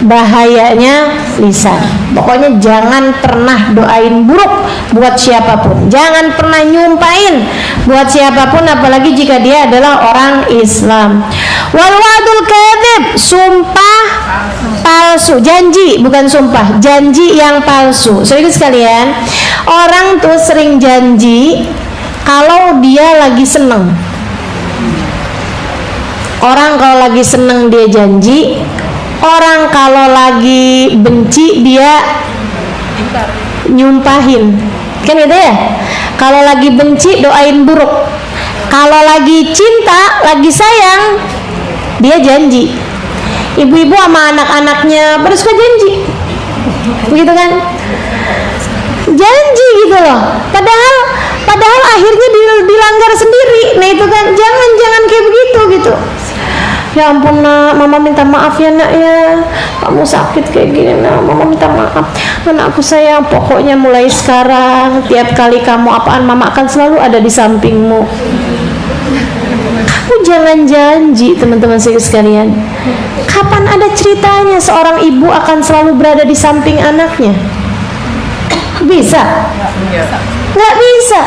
bahayanya lisan. Pokoknya jangan pernah doain buruk buat siapapun, jangan pernah nyumpain buat siapapun, apalagi jika dia adalah orang Islam. Wal wa'dul kadzib, sumpah palsu, janji bukan sumpah, janji yang palsu. Serius sekalian, orang tuh sering janji kalau dia lagi seneng. Orang kalau lagi seneng dia janji, orang kalau lagi benci dia nyumpahin, kan gitu ya. Kalau lagi benci doain buruk, kalau lagi cinta, lagi sayang, dia janji. Ibu-ibu sama anak-anaknya pada suka janji, begitu kan? Janji gitu loh. Padahal akhirnya dilanggar sendiri. Nah itu kan, jangan kayak begitu gitu. Ya ampun nak, mama minta maaf ya nak ya, kamu sakit kayak gini nak, mama minta maaf. Anakku sayang, pokoknya mulai sekarang tiap kali kamu apaan, mama akan selalu ada di sampingmu. Kamu jangan janji, teman-teman sekalian. Kapan ada ceritanya seorang ibu akan selalu berada di samping anaknya? Bisa? Nggak bisa.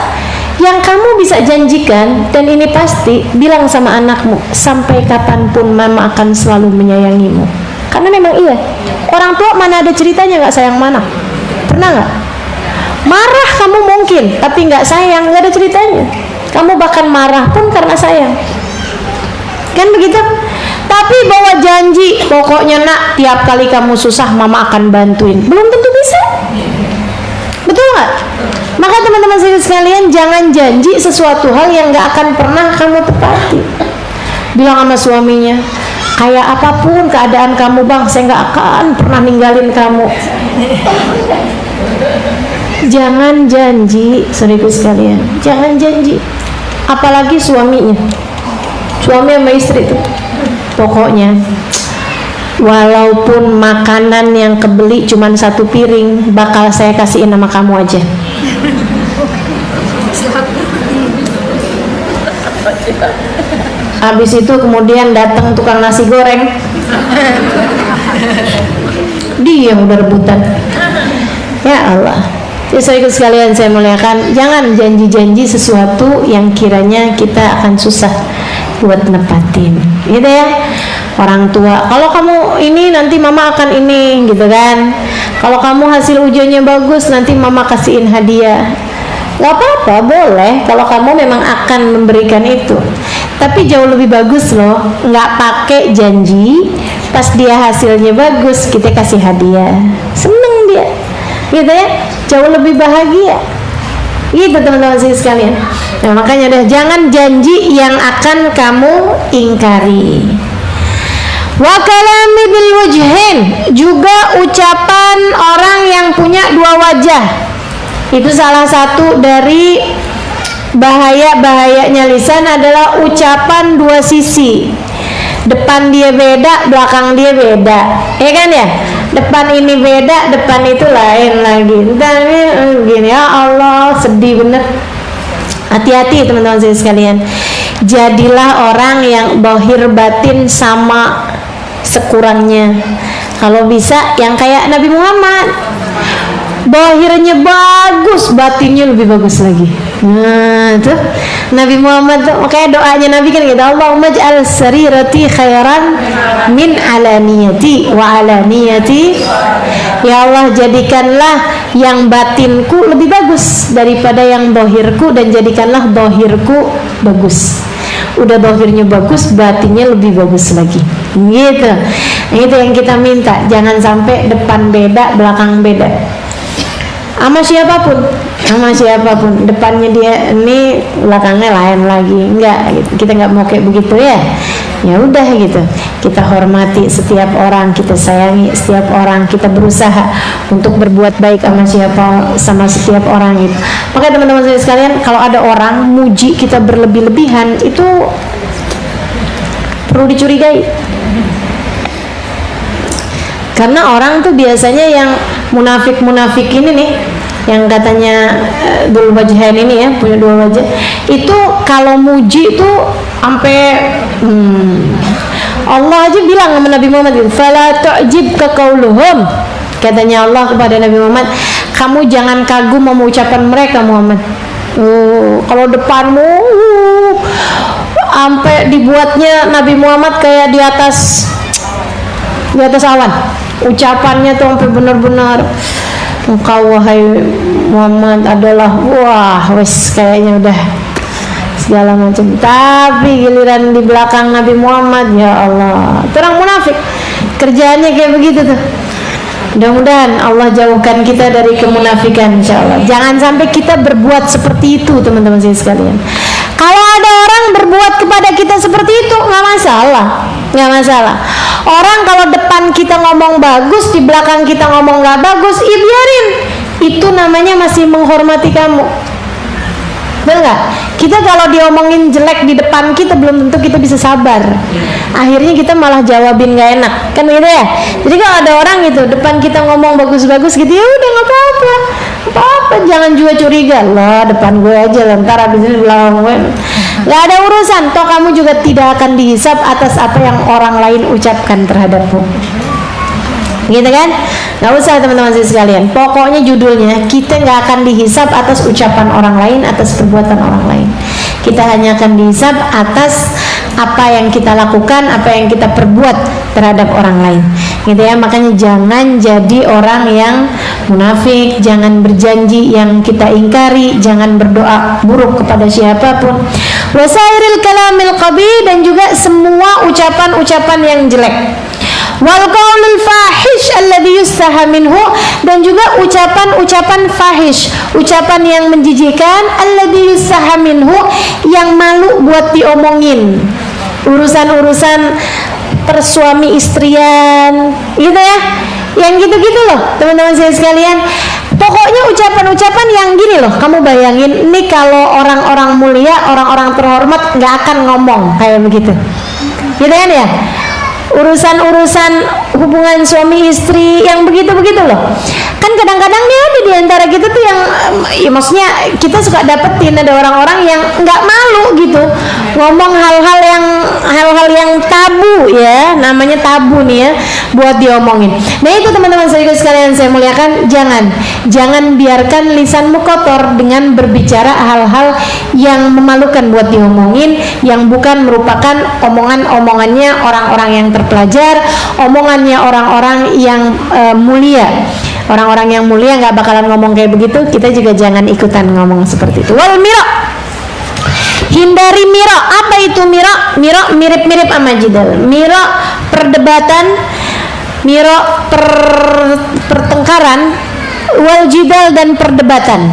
Yang kamu bisa janjikan, dan ini pasti, bilang sama anakmu, sampai kapanpun mama akan selalu menyayangimu. Karena memang iya, orang tua mana ada ceritanya nggak sayang mana? Pernah nggak? Marah kamu mungkin, tapi nggak sayang, nggak ada ceritanya. Kamu bahkan marah pun karena sayang, kan begitu? Tapi bawa janji, pokoknya nak, tiap kali kamu susah mama akan bantuin, belum tentu bisa. Betul nggak? Maka teman-teman sekalian, jangan janji sesuatu hal yang nggak akan pernah kamu tepati. Bilang sama suaminya, kayak apapun keadaan kamu bang, saya nggak akan pernah ninggalin kamu. Jangan janji, saudaraku sekalian, jangan janji. Apalagi suaminya, suami sama istri itu, pokoknya walaupun makanan yang kebeli cuma 1 piring, bakal saya kasihin sama kamu aja. Habis itu kemudian datang tukang nasi goreng, dia yang udah rebutan. Ya Allah. Ya saudara sekalian saya muliakan, jangan janji-janji sesuatu yang kiranya kita akan susah buat nepatin, gitu ya. Orang tua, kalau kamu ini nanti mama akan ini, gitu kan. Kalau kamu hasil ujiannya bagus, nanti mama kasihin hadiah. Gak apa-apa, boleh kalau kamu memang akan memberikan itu. Tapi jauh lebih bagus loh, nggak pakai janji, pas dia hasilnya bagus kita kasih hadiah, seneng dia, gitu ya, jauh lebih bahagia. Gitu teman-teman sekalian. Nah makanya deh, jangan janji yang akan kamu ingkari. Wa kalami bil wajhain, juga ucapan orang yang punya 2 wajah. Itu salah satu dari bahaya-bahayanya lisan adalah ucapan 2 sisi. Depan dia beda, belakang dia beda, ya kan ya? Depan ini beda, depan itu lain lagi. Gini, ya Allah, sedih bener. Hati-hati teman-teman sekalian. Jadilah orang yang zahir batin sama sekurangnya. Kalau bisa yang kayak Nabi Muhammad, zahirnya bagus, batinnya lebih bagus lagi. Nah tuh Nabi Muhammad tuh, makanya doanya Nabi kan gitu, Allahumma ij'al sarirati khairan min alaniyati wa alaniyati. Ya Allah, jadikanlah yang batinku lebih bagus daripada yang zahirku, dan jadikanlah zahirku bagus. Udah zahirnya bagus, batinnya lebih bagus lagi. Gitu. Itu yang kita minta, jangan sampai depan beda, belakang beda. Sama siapapun, depannya dia ini, belakangnya lain lagi. Enggak, gitu. Kita nggak mau kayak begitu ya. Ya udah gitu. Kita hormati setiap orang, kita sayangi setiap orang, kita berusaha untuk berbuat baik sama setiap orang itu. Maka teman-teman sekalian, kalau ada orang muji kita berlebih-lebihan, itu perlu dicurigai. Karena orang tuh biasanya yang munafik-munafik ini nih, yang katanya Dzul Wajhain ini ya, punya 2 wajah, itu kalau muji itu sampai Allah aja bilang sama Nabi Muhammad, fala tu'jibka qauluhum, katanya Allah kepada Nabi Muhammad, kamu jangan kagum sama ucapan mereka Muhammad. Kalau depanmu sampai dibuatnya Nabi Muhammad kayak di atas awan, ucapannya tuh sampai benar-benar, engkau wahai Muhammad adalah, wah wes kayaknya udah segala macam. Tapi giliran di belakang Nabi Muhammad, ya Allah, itu orang munafik. Kerjaannya kayak begitu tuh. Mudah-mudahan Allah jauhkan kita dari kemunafikan, insyaallah. Jangan sampai kita berbuat seperti itu, teman-teman saya sekalian. Kalau ada orang berbuat kepada kita seperti itu, nggak masalah, nggak masalah. Orang kalau depan kita ngomong bagus, di belakang kita ngomong nggak bagus, ya biarin. Itu namanya masih menghormati kamu. Betul nggak? Kita kalau diomongin jelek di depan kita, belum tentu kita bisa sabar. Akhirnya kita malah jawabin nggak enak, kan gitu ya. Jadi kalau ada orang gitu depan kita ngomong bagus-bagus gitu, ya udah nggak apa-apa, apa-apa. Jangan juga curiga lah, depan gue aja lah, ntar abis ini belakang gue. Nggak ada urusan. Toh kamu juga tidak akan dihisab atas apa yang orang lain ucapkan terhadapmu. Gitu kan? Nggak usah teman-teman sekalian. Pokoknya judulnya, kita nggak akan dihisab atas ucapan orang lain, atas perbuatan orang lain. Kita hanya akan dihisab atas apa yang kita lakukan, apa yang kita perbuat terhadap orang lain. Gitu ya. Makanya jangan jadi orang yang munafik, jangan berjanji yang kita ingkari, jangan berdoa buruk kepada siapapun. Wasairil kalamil qabih, dan juga semua ucapan-ucapan yang jelek. Wal qaulul fahish alladhi yustaha minhu, dan juga ucapan-ucapan fahish, ucapan yang menjijikan, alladhi yustaha minhu, yang malu buat diomongin. Urusan-urusan persuami istrian, gitu ya. Yang gitu-gitu loh, teman-teman saya sekalian. Pokoknya ucapan-ucapan yang gini loh, kamu bayangin, ini kalau orang-orang mulia, orang-orang terhormat nggak akan ngomong kayak begitu. Gitu kan ya? Urusan-urusan hubungan suami istri yang begitu-begitu loh. Kan kadang-kadang nih ada di antara kita tuh yang ya maksudnya kita suka dapetin ada orang-orang yang nggak malu gitu ngomong hal-hal yang tabu ya, namanya tabu nih ya, buat diomongin. Nah itu teman-teman sekalian saya muliakan, jangan biarkan lisanmu kotor dengan berbicara hal-hal yang memalukan buat diomongin, yang bukan merupakan omongannya orang-orang yang terpelajar, omongannya orang-orang yang mulia. Orang-orang yang mulia nggak bakalan ngomong kayak begitu. Kita juga jangan ikutan ngomong seperti itu. Wal mira, hindari mira. Apa itu mira? Mira mirip-mirip sama jidal. Mira perdebatan, mira pertengkaran, wal jidal dan perdebatan.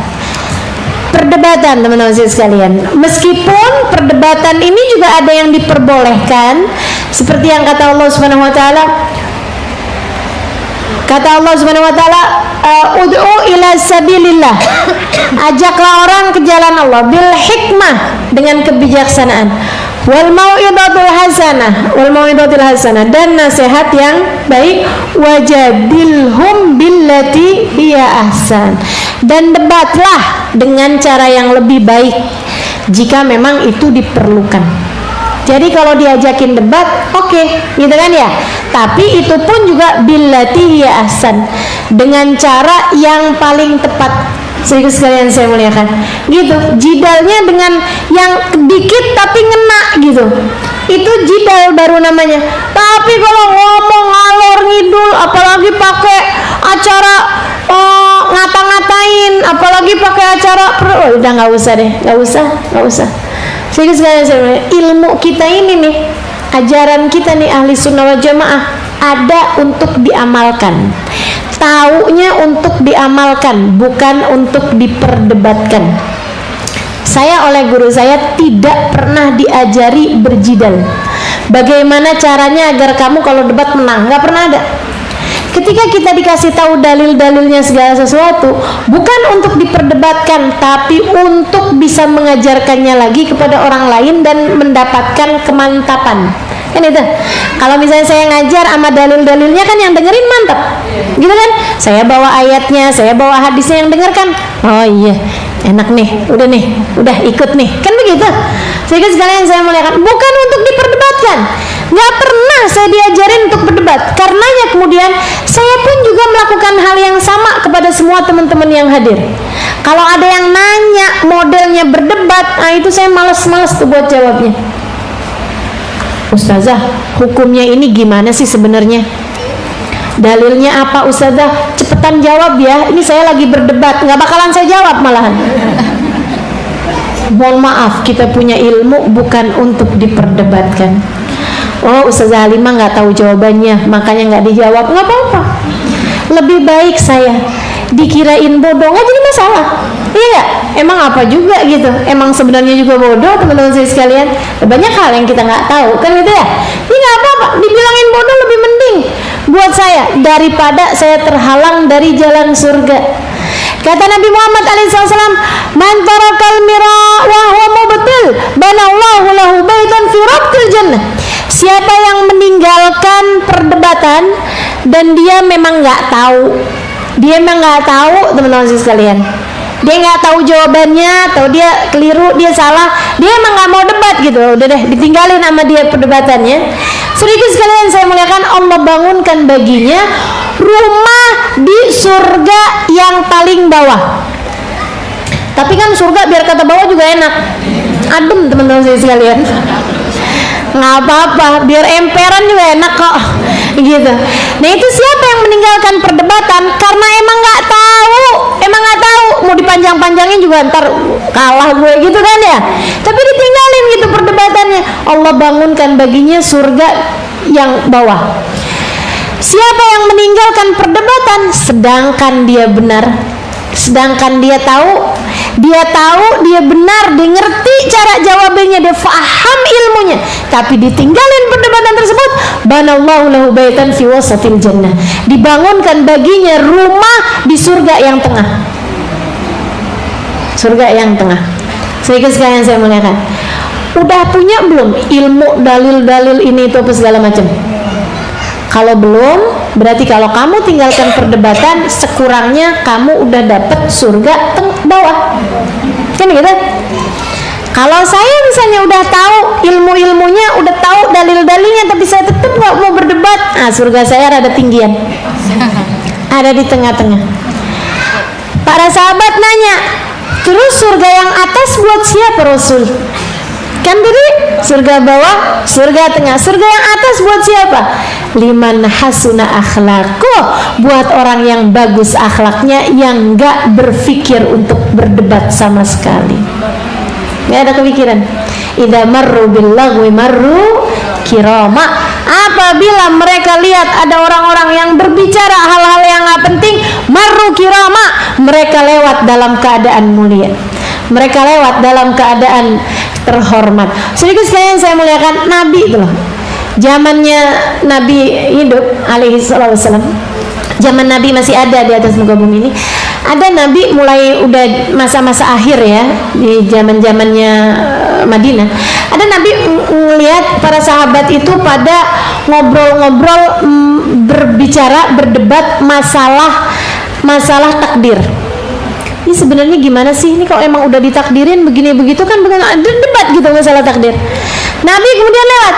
Perdebatan teman-teman sekalian. Meskipun perdebatan ini juga ada yang diperbolehkan, seperti yang kata Allah Subhanahu wa taala. Kata Allah Subhanahu wa taala, ud'u ila sabilillah. Ajaklah orang ke jalan Allah bil hikmah, dengan kebijaksanaan. Wal mau'izatul hasanah, dan nasihat yang baik. Wajadilhum billati hiya ahsan. Dan debatlah dengan cara yang lebih baik jika memang itu diperlukan. Jadi kalau diajakin debat, oke, gitu kan ya. Tapi itu pun juga billati hiya ahsan, dengan cara yang paling tepat. Sedikit sekalian saya muliakan. Gitu, jidalnya dengan yang dikit tapi ngena gitu. Itu jidal baru namanya. Tapi kalau ngomong ngalor ngidul, apalagi pakai acara ngata-ngatain, apalagi pakai acara udah nggak usah deh, nggak usah. Jadi sekalian ilmu kita ini nih, ajaran kita nih ahli sunnah wal jamaah ada untuk diamalkan. Taunya untuk diamalkan, bukan untuk diperdebatkan. Saya oleh guru saya tidak pernah diajari berjidal. Bagaimana caranya agar kamu kalau debat menang? Nggak pernah ada. Ketika kita dikasih tahu dalil-dalilnya segala sesuatu, bukan untuk diperdebatkan, tapi untuk bisa mengajarkannya lagi kepada orang lain dan mendapatkan kemantapan. Kan itu. Kalau misalnya saya ngajar sama dalil-dalilnya, kan yang dengerin mantap. Gitu kan? Saya bawa ayatnya, saya bawa hadisnya, yang dengarkan, oh iya, enak nih, udah ikut nih. Kan begitu. Sehingga sekalian saya muliakan, bukan untuk diperdebatkan. Nggak pernah saya diajarin untuk berdebat. Karenanya kemudian saya pun juga melakukan hal yang sama kepada semua teman-teman yang hadir. Kalau ada yang nanya modelnya berdebat, nah itu saya malas-malas tuh buat jawabnya. Ustazah, hukumnya ini gimana sih sebenarnya? Dalilnya apa Ustazah? Cepetan jawab ya, ini saya lagi berdebat. Nggak bakalan saya jawab malahan. Mohon maaf, kita punya ilmu bukan untuk diperdebatkan. Oh, Ustazah Halimah nggak tahu jawabannya, makanya nggak dijawab. Nggak apa-apa. Lebih baik saya dikirain bodoh, nggak jadi masalah. Iya nggak? Emang apa juga gitu? Emang sebenarnya juga bodoh, teman-teman saya sekalian. Banyak hal yang kita nggak tahu, kan gitu ya? Ini nggak apa-apa. Dibilangin bodoh lebih mending buat saya daripada saya terhalang dari jalan surga. Kata Nabi Muhammad SAW, "Man tarakal mira wa huwa mubtil, banallahu lahu baitan fi rabtil jannah." Siapa yang meninggalkan perdebatan dan dia memang nggak tahu, teman-teman sekalian, dia nggak tahu jawabannya, atau dia keliru, dia salah, dia emang nggak mau debat gitu, udah deh ditinggalin sama dia perdebatannya. Sedikit sekalian saya muliakan, Allah bangunkan baginya rumah di surga yang paling bawah. Tapi kan surga biar kata bawah juga enak, adem teman-teman saya sekalian. Nggak apa-apa, biar emperan juga enak kok gitu. Nah itu siapa yang meninggalkan perdebatan karena emang nggak tahu, mau dipanjang-panjangin juga ntar kalah gue gitu kan ya, tapi ditinggalin gitu perdebatannya. Allah bangunkan baginya surga yang bawah. Siapa yang meninggalkan perdebatan sedangkan dia benar, sedangkan dia tahu, dia benar, dia ngerti cara jawabannya, dia faham ilmunya, tapi ditinggalin perdebatan tersebut, banallahu lahu baitan fi wasatil jannah, dibangunkan baginya rumah di surga yang tengah. Surga yang tengah. Sedikit sekalian saya muliakan, udah punya belum ilmu dalil-dalil ini itu apa segala macam? Kalau belum, berarti kalau kamu tinggalkan perdebatan, sekurangnya kamu udah dapet surga bawah. Kan gitu? Kalau saya misalnya udah tahu ilmu-ilmunya, udah tahu dalil-dalilnya, tapi saya tetap nggak mau berdebat, surga saya rada tinggian, ada di tengah-tengah. Para sahabat nanya, terus surga yang atas buat siapa Rasul? Kan tadi surga bawah, surga tengah, surga yang atas buat siapa? Liman hasuna akhlaqu, buat orang yang bagus akhlaknya, yang gak berpikir untuk berdebat sama sekali, gak ada kepikiran. Idza marru bil lagwi marru kirama, apabila mereka lihat ada orang-orang yang berbicara hal-hal yang gak penting, marru kirama, mereka lewat dalam keadaan mulia, mereka lewat dalam keadaan terhormat. Sedikit sekalian saya muliakan, Nabi itu loh, zamannya Nabi hidup alaihi wasallam, zaman Nabi masih ada di atas muka bumi ini, ada Nabi mulai udah masa-masa akhir ya, di zaman-zamannya Madinah, ada Nabi melihat para sahabat itu pada ngobrol-ngobrol, berbicara, berdebat masalah takdir. Ini sebenarnya gimana sih, ini kalau emang udah ditakdirin begini begitu kan, bukan ada debat gitu masalah takdir. Nabi kemudian lewat,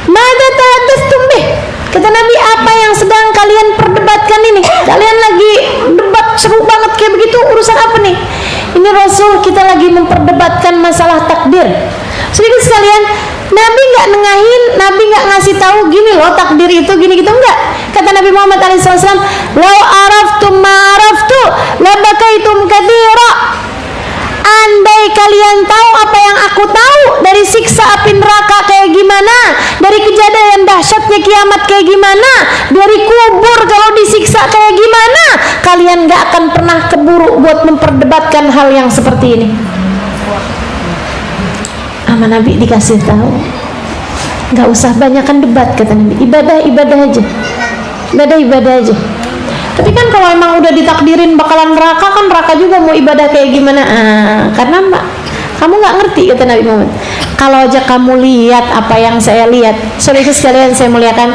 "Mada tahaddatstum bih?" Kata Nabi, apa yang sedang kalian perdebatkan ini? Kalian lagi debat seru banget kayak begitu, urusan apa nih? Ini Rasul, kita lagi memperdebatkan masalah takdir. Sedikit sekalian, Nabi nggak nengahin, Nabi nggak ngasih tahu gini loh takdir itu gini gitu, enggak. Kata Nabi Muhammad SAW, "Lau araftum ma araftu labakaitum katsira." Andai kalian tahu apa yang aku tahu dari siksa api neraka kayak gimana, dari kejadian dahsyatnya kiamat kayak gimana, dari kubur kalau disiksa kayak gimana, kalian gak akan pernah keburu buat memperdebatkan hal yang seperti ini. Sama Nabi dikasih tahu, gak usah banyakkan debat, kata Nabi, ibadah aja, ibadah aja. Tapi kan kalau emang udah ditakdirin bakalan neraka, kan neraka juga mau ibadah kayak gimana? Karena kamu nggak ngerti, kata Nabi Muhammad. Kalau aja kamu lihat apa yang saya lihat, saudara sekalian saya muliakan,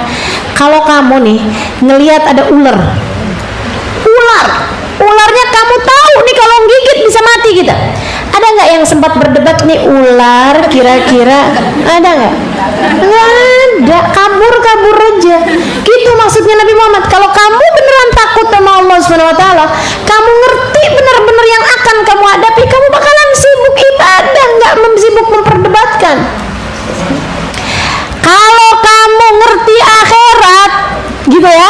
kalau kamu nih ngelihat ada ularnya kamu tahu nih kalau gigit bisa mati kita. Ada nggak yang sempat berdebat nih ular kira-kira ada nggak? Nggak ada, kabur aja. Gitu maksudnya Nabi Muhammad. Kalau kamu beneran takut sama Allah SWT, kamu ngerti bener-bener yang akan kamu hadapi, kamu bakalan sibuk ibadah, nggak sibuk memperdebatkan. Kalau kamu ngerti akhirat, gitu ya,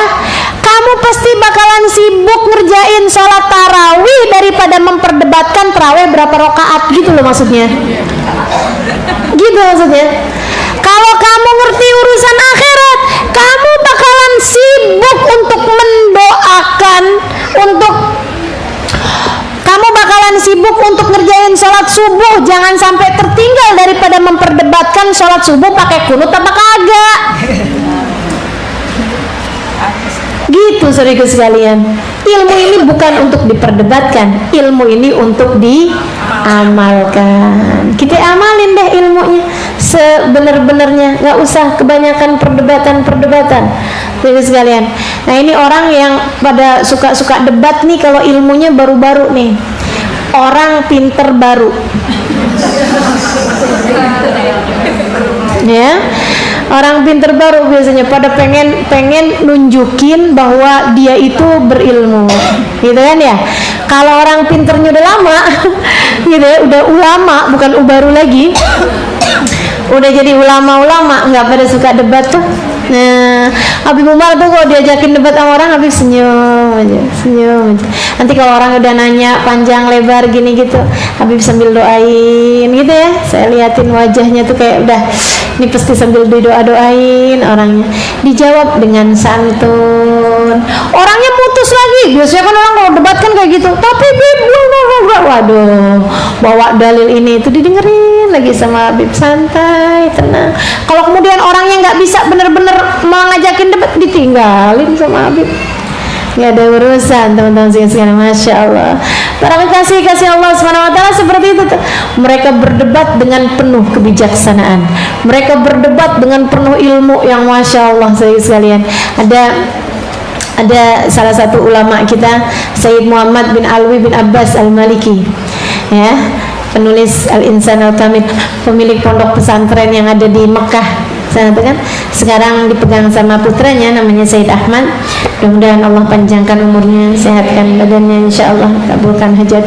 kamu pasti bakalan sibuk ngerjain sholat tarawih daripada memperdebatkan tarawih berapa rakaat, gitu loh maksudnya. Gitu maksudnya. Kalau kamu ngerti urusan akhirat, kamu bakalan sibuk untuk mendoakan, kamu bakalan sibuk untuk ngerjain sholat subuh. Jangan sampai tertinggal daripada memperdebatkan sholat subuh pakai kunut apa kagak. Gitu saudaraku sekalian. Ilmu ini bukan untuk diperdebatkan, ilmu ini untuk diamalkan. Kita amalin deh ilmunya sebenar-benarnya, nggak usah kebanyakan perdebatan. Saudaraku sekalian. Nah ini orang yang pada suka debat nih kalau ilmunya baru-baru nih. Orang pinter baru. Ya. Orang pinter baru biasanya pada pengen nunjukin bahwa dia itu berilmu, gitu kan ya. Kalau orang pinternya udah lama, gitu ya, udah ulama bukan baru lagi, udah jadi ulama, nggak pada suka debat tuh. Nah, Habib Umar tuh kalau diajakin debat sama orang, Habib senyum aja. Nanti kalau orang udah nanya panjang lebar gini gitu, Habib sambil doain gitu ya. Saya liatin wajahnya tuh kayak udah, ini pasti sambil doain orangnya. Dijawab dengan santun. Orangnya mutus lagi. Biasanya kan orang kalau debat kan kayak gitu. Tapi waduh, bawa dalil ini itu didengerin lagi sama Habib, santai, tenang. Kalau kemudian orangnya nggak bisa bener-bener mau ngajakin debat, ditinggalin sama Habib. Nggak ada urusan, teman-teman sekalian. Masya Allah. Para kasih Allah SWT seperti itu tuh. Mereka berdebat dengan penuh kebijaksanaan. Mereka berdebat dengan penuh ilmu yang Masya Allah sekalian. Ada salah satu ulama kita, Sayyid Muhammad bin Alwi bin Abbas Al-Maliki, ya, penulis Al-Insan Al-Kamil, pemilik pondok pesantren yang ada di Mekah sana kan, sekarang dipegang sama putranya namanya Sayyid Ahmad. Mudah-mudahan Allah panjangkan umurnya, sehatkan badannya, insya Allah kabulkan hajat.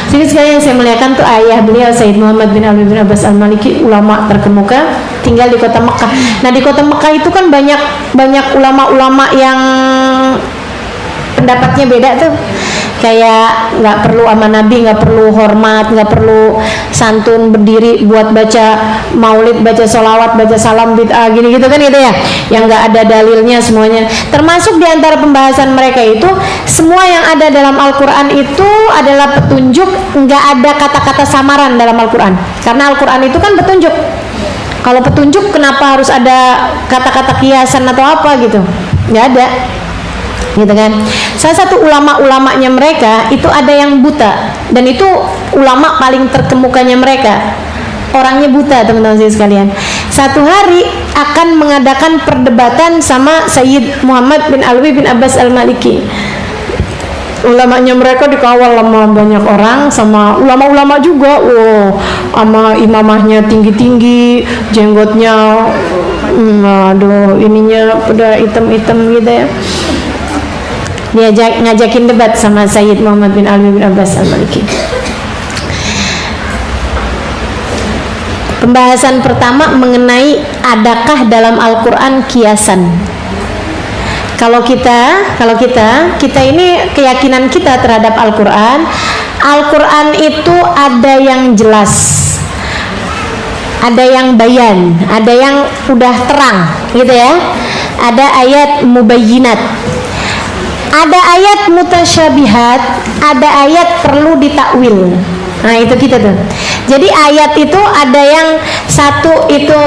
Jadi sekali yang saya muliakan tuh ayah beliau Sayyid Muhammad bin Alwi bin Abbas Al-Maliki, ulama terkemuka, tinggal di kota Mekah. Nah di kota Mekah itu kan banyak ulama-ulama yang pendapatnya beda tuh. Kayak nggak perlu sama Nabi, nggak perlu hormat, nggak perlu santun berdiri buat baca maulid, baca sholawat, baca salam bid'ah gini gitu kan gitu ya, yang nggak ada dalilnya semuanya. Termasuk diantara pembahasan mereka itu, semua yang ada dalam Al-Quran itu adalah petunjuk, nggak ada kata-kata samaran dalam Al-Quran, karena Al-Quran itu kan petunjuk. Kalau petunjuk kenapa harus ada kata-kata kiasan atau apa gitu? Nggak ada, gitu kan. Salah satu ulama-ulamanya mereka itu ada yang buta, dan itu ulama paling terkemukanya mereka, orangnya buta, teman-teman sekalian. Satu hari akan mengadakan perdebatan sama Sayyid Muhammad bin Alwi bin Abbas Al-Maliki. Ulamanya mereka dikawal sama banyak orang, sama ulama-ulama juga. Sama imamahnya tinggi-tinggi, jenggotnya aduh ininya udah hitam-hitam gitu ya. Dia ngajakin debat sama Sayyid Muhammad bin Alwi bin Abbas Al-Maliki. Pembahasan pertama mengenai adakah dalam Al-Quran kiasan. Kalau kita ini keyakinan kita terhadap Al-Quran, Al-Quran itu ada yang jelas, ada yang bayan, ada yang udah terang gitu ya. Ada ayat mubayyinat, ada ayat mutasyabihat, ada ayat perlu ditakwil. Nah itu kita tuh. Jadi ayat itu ada yang satu itu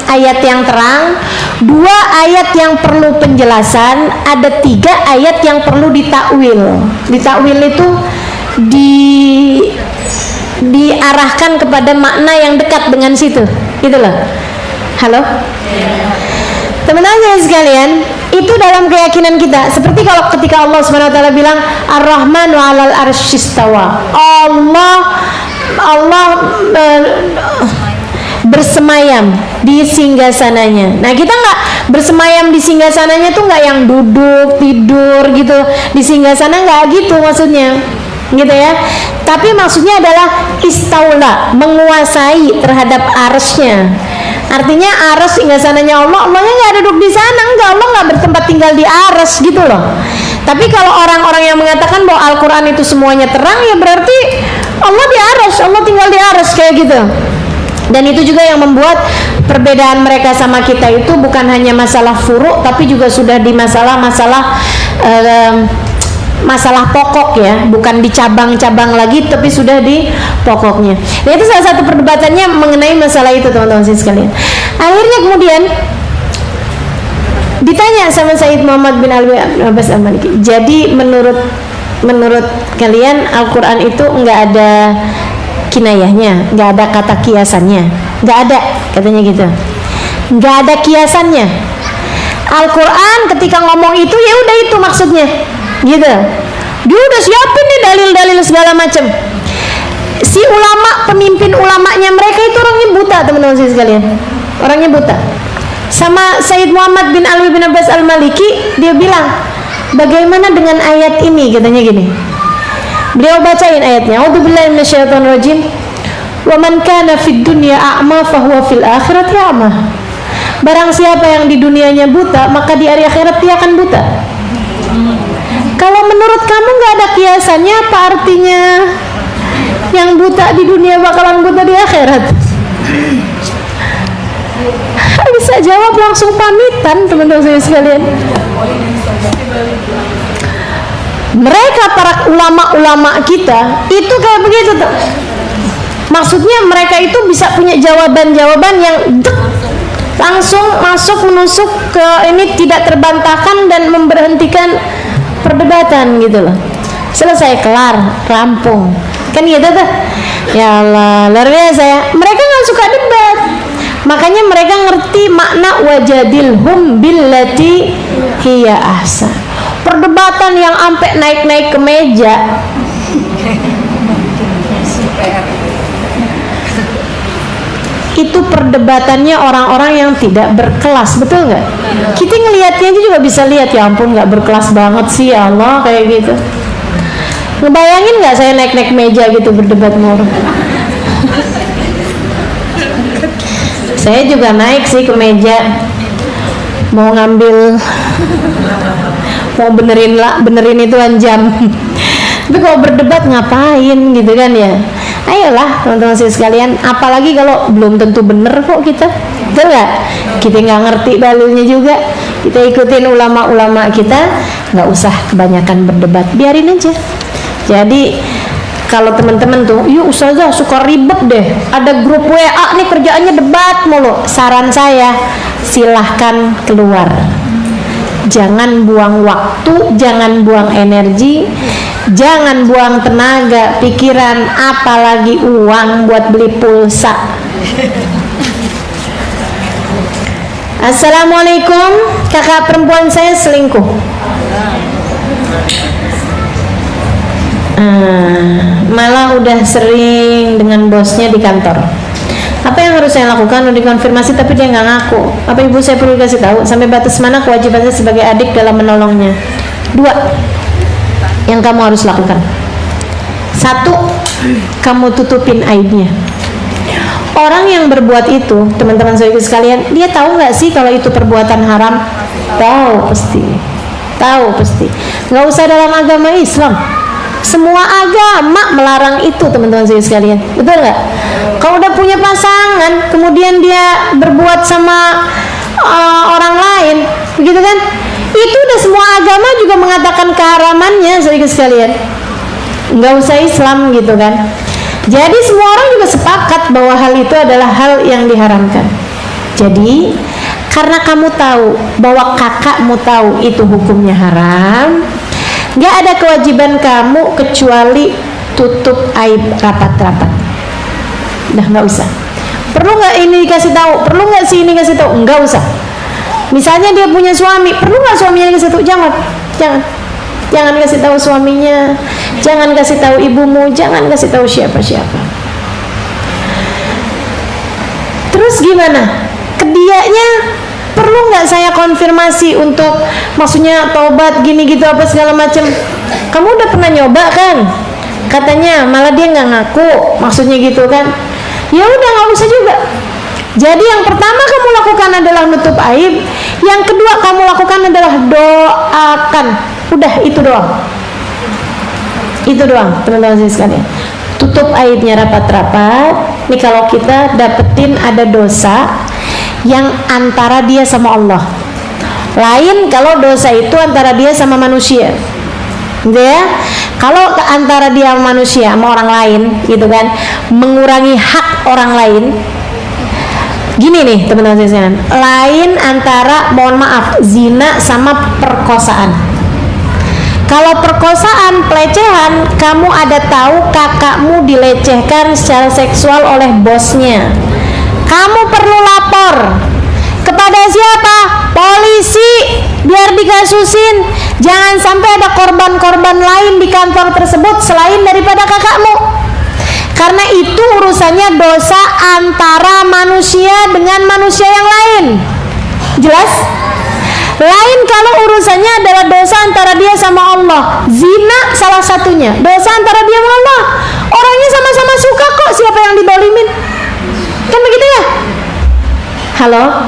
ayat yang terang, dua ayat yang perlu penjelasan, ada tiga ayat yang perlu ditakwil. Ditakwil itu diarahkan kepada makna yang dekat dengan situ, gitu loh. Halo, teman-teman sekalian, itu dalam keyakinan kita. Seperti kalau ketika Allah SWT bilang Ar-Rahmanu 'alal arsyistawa, Allah bersemayam di singgasananya. Nah kita nggak bersemayam di singgasananya tuh nggak yang duduk tidur gitu di singgasana, nggak gitu maksudnya, gitu ya. Tapi maksudnya adalah istaula, menguasai terhadap arsy-nya. Artinya aras singgasananya Allah, Allahnya nggak duduk di sana, enggak, Allah nggak bertempat tinggal di aras gitu loh. Tapi kalau orang-orang yang mengatakan bahwa Al-Quran itu semuanya terang, ya berarti Allah di aras, Allah tinggal di aras kayak gitu. Dan itu juga yang membuat perbedaan mereka sama kita itu bukan hanya masalah furu', tapi juga sudah di masalah-masalah masalah pokok ya, bukan di cabang-cabang lagi, tapi sudah di pokoknya. Dan itu salah satu perdebatannya mengenai masalah itu, teman-teman sekalian. Akhirnya kemudian ditanya sama Said Muhammad bin Alwi Abbas Al-Maliki, jadi menurut kalian Al-Quran itu nggak ada kinayahnya, nggak ada kata kiasannya, nggak ada, katanya gitu, nggak ada kiasannya. Al-Quran ketika ngomong itu ya udah itu maksudnya, gitu. Dia udah siapin nih dalil-dalil segala macam. Si ulama, pemimpin ulamanya mereka itu orangnya buta, teman-teman sekalian, orangnya buta. Sama Said Muhammad bin Alwi bin Abbas Al-Maliki, dia bilang, bagaimana dengan ayat ini, katanya gini. Beliau bacain ayatnya, A'udzubillahi minasyaitonirrajim. Wa man kana fid dunya a'ma fahuwa fil akhirati a'ma. Barang siapa yang di dunianya buta, maka di hari akhirat dia akan buta. Kalau menurut kamu nggak ada kiasannya, apa artinya yang buta di dunia bakalan buta di akhirat? Bisa jawab langsung pamitan, teman-teman saya sekalian. Mereka para ulama-ulama kita itu kayak begitu tuh. Maksudnya mereka itu bisa punya jawaban-jawaban yang langsung masuk menusuk ke ini, tidak terbantahkan dan memberhentikan perdebatan gitu loh. Selesai, kelar, rampung, kan gitu tuh. Ya Allah, luar biasa ya. Mereka nggak suka debat, makanya mereka ngerti makna wajadilhum billati hiya ahsan. Perdebatan yang sampai naik-naik ke meja. Itu perdebatannya orang-orang yang tidak berkelas, betul nggak? Kita ngelihatnya aja juga bisa lihat, ya ampun nggak berkelas banget sih, ya Allah, kayak gitu. Ngebayangin nggak saya naik-naik meja gitu berdebat sama orang? Saya juga naik sih ke meja, mau ngambil, mau benerin itu jam. Tapi kalau berdebat ngapain gitu kan ya? Ayolah teman-teman sekalian, apalagi kalau belum tentu bener kok kita, betul nggak? Kita nggak ngerti dalilnya juga, kita ikutin ulama-ulama kita, nggak usah kebanyakan berdebat, biarin aja. Jadi kalau teman-teman tuh, yuk ustazah suka ribet deh, ada grup WA nih kerjaannya debat mulu, saran saya silahkan keluar. Jangan buang waktu, jangan buang energi, jangan buang tenaga, pikiran, apalagi uang buat beli pulsa. Assalamualaikum, kakak perempuan saya selingkuh. Malah udah sering dengan bosnya di kantor. Apa yang harus saya lakukan? Udah dikonfirmasi tapi dia nggak ngaku. Apa ibu saya perlu kasih tahu sampai batas mana kewajiban saya sebagai adik dalam menolongnya? 2 yang kamu harus lakukan. 1, kamu tutupin aibnya. Orang yang berbuat itu, teman-teman saya sekalian, dia tahu nggak sih kalau itu perbuatan haram? Tahu pasti. Nggak usah dalam agama Islam, semua agama melarang itu, teman-teman saya sekalian, betul nggak? Kalau udah punya pasangan, kemudian dia berbuat sama orang lain, begitu kan? Itu udah semua agama juga mengatakan keharamannya, saudara sekalian. Nggak usah Islam gitu kan? Jadi semua orang juga sepakat bahwa hal itu adalah hal yang diharamkan. Jadi karena kamu tahu bahwa kakakmu tahu itu hukumnya haram, nggak ada kewajiban kamu kecuali tutup aib rapat-rapat. Udah nggak usah. Perlu nggak ini dikasih tahu? Perlu nggak sih ini kasih tahu? Nggak usah. Misalnya dia punya suami, perlu nggak suaminya dikasih tahu? Jangan kasih tahu suaminya, jangan kasih tahu ibumu, jangan kasih tahu siapa-siapa. Terus gimana? Kedianya perlu nggak saya konfirmasi untuk maksudnya tobat gini gitu apa segala macam? Kamu udah pernah nyoba kan? Katanya malah dia nggak ngaku, maksudnya gitu kan? Ya udah nggak usah juga. Jadi yang pertama kamu lakukan adalah nutup aib, yang kedua kamu lakukan adalah doakan. Udah, itu doang. Itu doang, teman-teman sekalian. Tutup aibnya rapat-rapat. Nih kalau kita dapetin ada dosa yang antara dia sama Allah. Lain kalau dosa itu antara dia sama manusia. Gitu ya. Kalau antara dia sama manusia sama orang lain gitu kan, mengurangi hak orang lain. Gini nih teman-teman sekalian, lain antara, mohon maaf, zina sama perkosaan. Kalau perkosaan, pelecehan, kamu ada tahu kakakmu dilecehkan secara seksual oleh bosnya, kamu perlu lapor kepada siapa? Polisi, biar dikasusin. Jangan sampai ada korban-korban lain di kantor tersebut selain daripada kakakmu, karena itu urusannya dosa antara manusia dengan manusia yang lain. Jelas? Lain kalau urusannya adalah dosa antara dia sama Allah. Zina salah satunya, dosa antara dia sama Allah. Orangnya sama-sama suka kok, siapa yang didolimin? Kan begitu ya? Halo?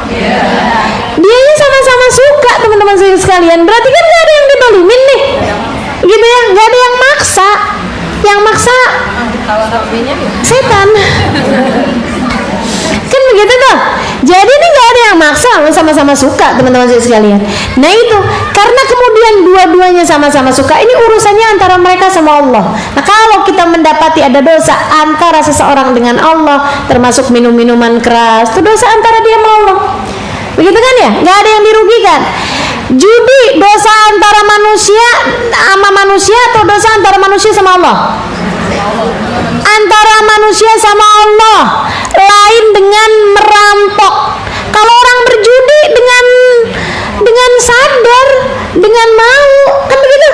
Dianya sama-sama suka, teman-teman sekalian. Berarti kan gak ada yang didolimin nih, gitu ya? Gak ada yang maksa. Yang maksa setan. Kan begitu tuh. Jadi ini gak ada yang maksa, sama-sama suka, teman-teman sekalian. Nah itu, karena kemudian dua-duanya sama-sama suka, ini urusannya antara mereka sama Allah. Nah kalau kita mendapati ada dosa antara seseorang dengan Allah, termasuk minum-minuman keras, itu dosa antara dia sama Allah. Begitu kan ya? Gak ada yang dirugikan. Judi, dosa antara manusia sama manusia atau dosa antara manusia sama Allah? Antara manusia sama Allah. Lain dengan merampok. Kalau orang berjudi dengan sadar, dengan mau, kan begitu?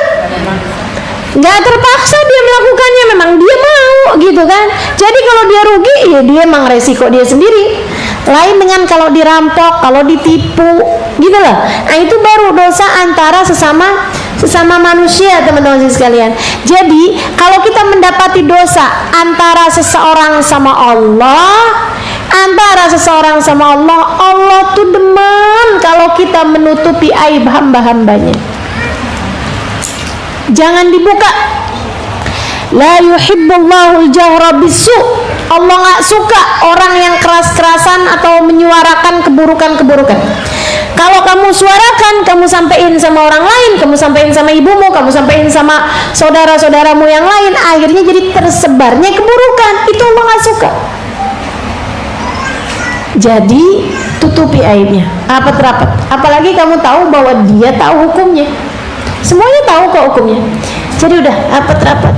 Nggak terpaksa dia melakukannya, memang dia mau, gitu kan? Jadi kalau dia rugi, ya dia emang resiko dia sendiri. Lain dengan kalau dirampok, kalau ditipu, gitu loh. Nah itu baru dosa antara sesama manusia, teman-teman sekalian. Jadi kalau kita mendapati dosa antara seseorang sama Allah, Allah tuh demen kalau kita menutupi aib hamba-hambanya. Jangan dibuka. La yuhibbullahu al-jahra bisu'. Allah gak suka orang yang keras-kerasan atau menyuarakan keburukan-keburukan. Kalau kamu suarakan, kamu sampaikan sama orang lain, kamu sampaikan sama ibumu, kamu sampaikan sama saudara-saudaramu yang lain, akhirnya jadi tersebarnya keburukan. Itu Allah gak suka. Jadi tutupi aibnya, rapat-rapat. Apalagi kamu tahu bahwa dia tahu hukumnya, semuanya tahu kok hukumnya. Jadi udah rapat-rapat.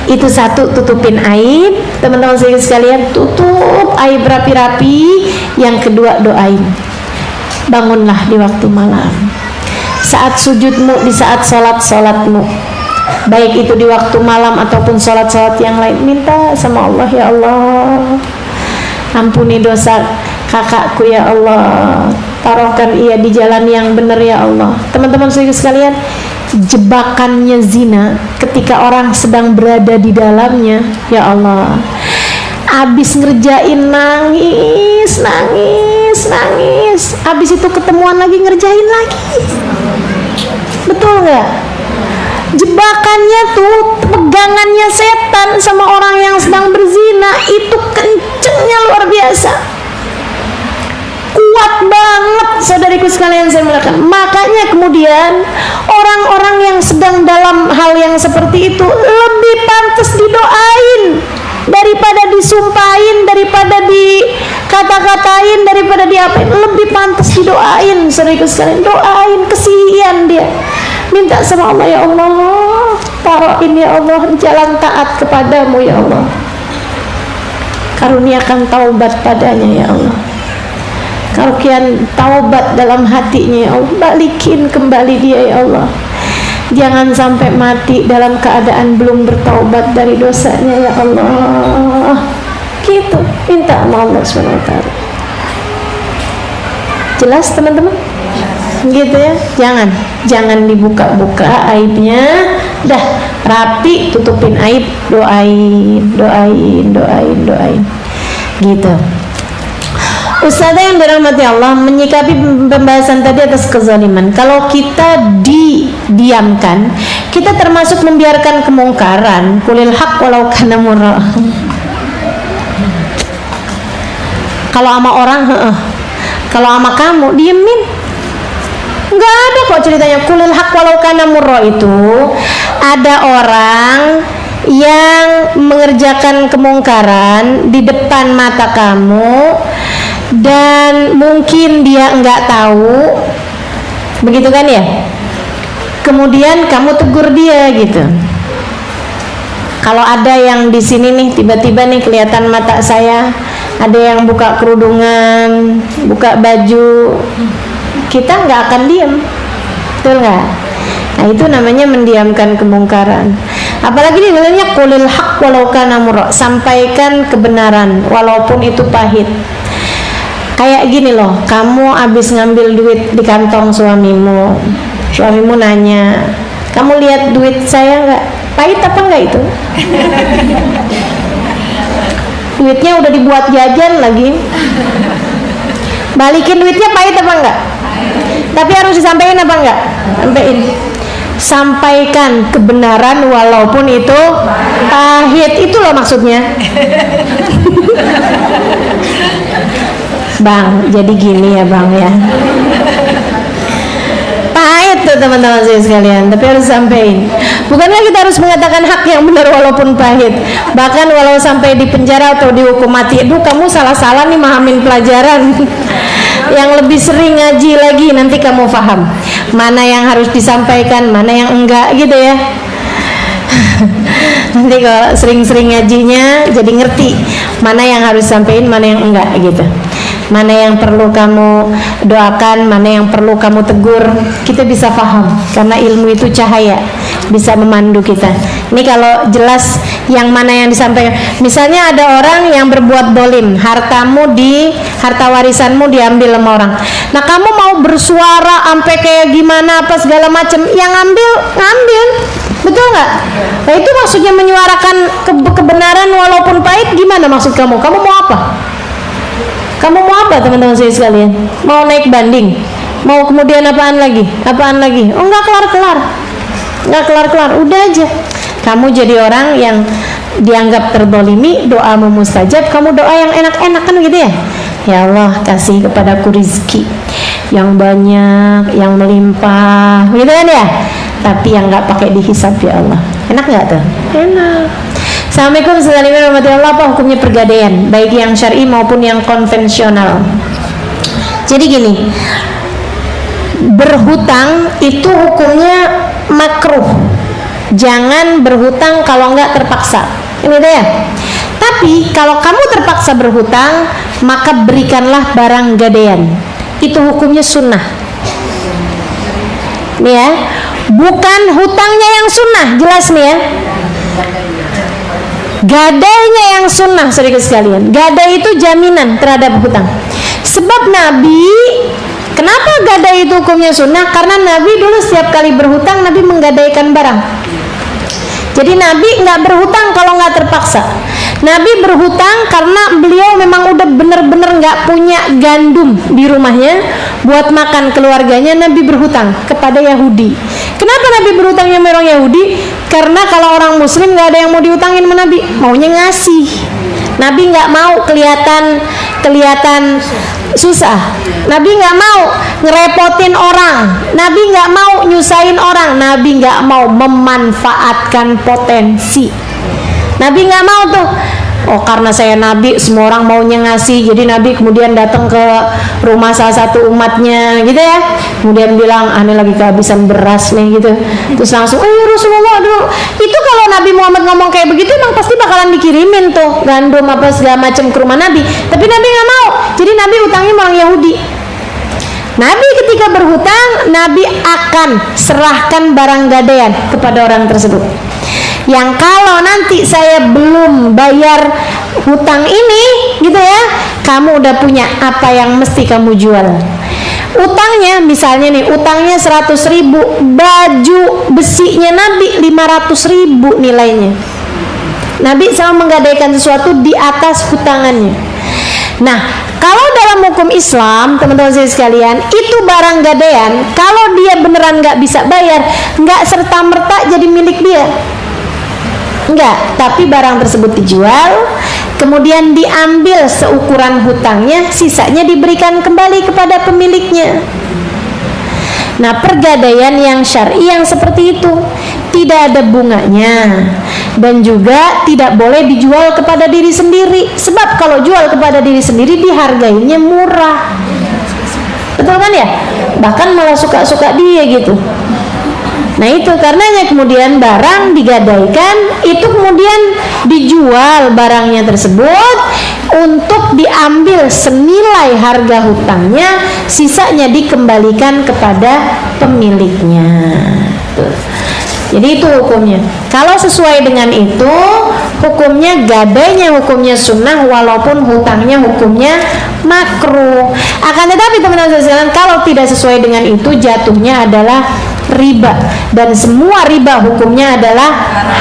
Itu satu, tutupin aib, teman-teman sekalian. Tutup aib rapi-rapi. Yang kedua, doain. Bangunlah di waktu malam, saat sujudmu, di saat sholat-sholatmu, baik itu di waktu malam ataupun sholat-sholat yang lain, minta sama Allah, ya Allah, ampuni dosa kakakku ya Allah, taruhkan ia di jalan yang benar ya Allah. Teman-teman sekalian, jebakannya zina ketika orang sedang berada di dalamnya, ya Allah, abis ngerjain nangis, abis itu ketemuan lagi ngerjain lagi. Betul nggak? Jebakannya tuh, pegangannya setan sama orang yang sedang berzina itu kencengnya luar biasa, kuat banget, saudariku sekalian saya mulakan. Makanya kemudian orang-orang yang sedang dalam hal yang seperti itu lebih pantas didoain daripada disumpahin, daripada dikata-katain, daripada diapain. Lebih pantas didoain, saudariku sekalian. Doain, kesian dia, minta sama Allah, ya Allah, taruhin ya Allah jalan taat kepadamu ya Allah, karuniakan taubat padanya ya Allah, karuniakan taubat dalam hatinya ya Allah, balikin kembali dia ya Allah. Jangan sampai mati dalam keadaan belum bertaubat dari dosanya ya Allah. Gitu, minta sama Allah SWT. Jelas teman-teman? Gitu ya. Jangan dibuka-buka aibnya. Dah rapi, tutupin aib, doain. Gitu. Ustazah yang dirahmati Allah, menyikapi pembahasan tadi atas kezaliman. Kalau kita didiamkan, kita termasuk membiarkan kemungkaran. Qulil haq walau kana murra. Kalau sama orang, kalau sama kamu diemin. Enggak ada kok ceritanya qulil haq walau kana murra itu. Ada orang yang mengerjakan kemungkaran di depan mata kamu dan mungkin dia enggak tahu, begitu kan ya? Kemudian kamu tegur dia gitu. Kalau ada yang di sini nih tiba-tiba nih kelihatan mata saya, ada yang buka kerudungan, buka baju, kita nggak akan diam, betul nggak? Nah itu namanya mendiamkan kemungkaran. Apalagi ini namanya qulil haq walau kana murra, sampaikan kebenaran walaupun itu pahit. Kayak gini loh, kamu habis ngambil duit di kantong suamimu, suamimu nanya, kamu lihat duit saya nggak? Pahit apa enggak itu? Duitnya udah dibuat jajan lagi, balikin duitnya pahit apa enggak? Tapi harus disampaikan apa enggak? Sampaikan kebenaran walaupun itu pahit, itu loh maksudnya. Bang, jadi gini ya bang ya, pahit tuh teman-teman saya sekalian, tapi harus sampaikan. Bukannya kita harus mengatakan hak yang benar walaupun pahit, bahkan walau sampai di penjara atau dihukum mati. Aduh kamu salah-salah nih mahamin pelajaran. Yang lebih sering ngaji lagi, nanti kamu paham mana yang harus disampaikan, mana yang enggak gitu ya. Nanti kalau sering-sering ngajinya jadi ngerti mana yang harus disampaikan, mana yang enggak gitu. Mana yang perlu kamu doakan, mana yang perlu kamu tegur, kita bisa paham karena ilmu itu cahaya, bisa memandu kita. Ini kalau jelas yang mana yang disampaikan. Misalnya ada orang yang berbuat dolim, harta warisanmu diambil sama orang. Nah kamu mau bersuara sampai kayak gimana apa segala macam, yang ngambil, betul nggak? Nah itu maksudnya menyuarakan kebenaran walaupun pahit. Gimana maksud kamu? Kamu mau apa? Kamu mau apa teman-teman saya sekalian? Mau naik banding? Mau kemudian apaan lagi? Oh nggak kelar. Udah aja. Kamu jadi orang yang dianggap terzalimi, doamu mustajab, kamu doa yang enak-enak kan gitu ya? Ya Allah kasih kepadaku rizki yang banyak, yang melimpah, gitu kan ya? Tapi yang nggak pakai dihisab ya Allah. Enak nggak tuh? Enak. Assalamualaikum warahmatullahi wabarakatuh. Apa hukumnya pergadaian, baik yang syar'i maupun yang konvensional? Jadi gini, berhutang itu hukumnya makruh. Jangan berhutang kalau nggak terpaksa. Ini deh ya. Tapi kalau kamu terpaksa berhutang, maka berikanlah barang gadaian. Itu hukumnya sunnah. Nih ya, bukan hutangnya yang sunnah, jelas nih ya. Gadainya yang sunnah, saudara sekalian. Gadai itu jaminan terhadap hutang. Sebab Nabi, kenapa gadai itu hukumnya sunnah? Karena Nabi dulu setiap kali berhutang, Nabi menggadaikan barang. Jadi Nabi nggak berhutang kalau nggak terpaksa. Nabi berhutang karena beliau memang udah bener-bener nggak punya gandum di rumahnya buat makan keluarganya. Nabi berhutang kepada Yahudi. Kenapa Nabi berhutangnya sama orang Yahudi? Karena kalau orang Muslim nggak ada yang mau diutangin sama Nabi, maunya ngasih. Nabi nggak mau kelihatan susah. Nabi nggak mau ngerepotin orang. Nabi nggak mau nyusahin orang. Nabi nggak mau memanfaatkan potensi. Nabi nggak mau tuh. Oh karena saya Nabi, semua orang maunya ngasih. Jadi Nabi kemudian datang ke rumah salah satu umatnya gitu ya. Kemudian bilang, aneh lagi kehabisan beras nih gitu. Terus langsung, ya Rasulullah dulu. Itu kalau Nabi Muhammad ngomong kayak begitu, emang pasti bakalan dikirimin tuh gandum apa segala macam ke rumah Nabi. Tapi Nabi nggak mau. Jadi Nabi utangnya orang Yahudi. Nabi ketika berhutang, Nabi akan serahkan barang gadaian kepada orang tersebut. Yang kalau nanti saya belum bayar hutang ini gitu ya, kamu udah punya apa yang mesti kamu jual. Utangnya misalnya nih, utangnya 100.000, baju besinya Nabi 500.000 nilainya. Nabi sama menggadaikan sesuatu di atas hutangannya. Nah, kalau dalam hukum Islam, teman-teman saya sekalian, itu barang gadaian, kalau dia beneran nggak bisa bayar, nggak serta-merta jadi milik dia. Enggak, tapi barang tersebut dijual, kemudian diambil seukuran hutangnya, sisanya diberikan kembali kepada pemiliknya. Nah, pergadaian yang syar'i yang seperti itu tidak ada bunganya, dan juga tidak boleh dijual kepada diri sendiri. Sebab kalau jual kepada diri sendiri dihargainya murah, betul kan ya? Bahkan malah suka-suka dia gitu. Nah itu karenanya kemudian barang digadaikan, itu kemudian dijual barangnya tersebut untuk diambil senilai harga hutangnya, sisanya dikembalikan kepada pemiliknya. Tuh. Jadi itu hukumnya. Kalau sesuai dengan itu, hukumnya gadainya hukumnya sunnah, walaupun hutangnya hukumnya makruh. Akan tetapi teman-teman sekalian, kalau tidak sesuai dengan itu, jatuhnya adalah riba, dan semua riba hukumnya adalah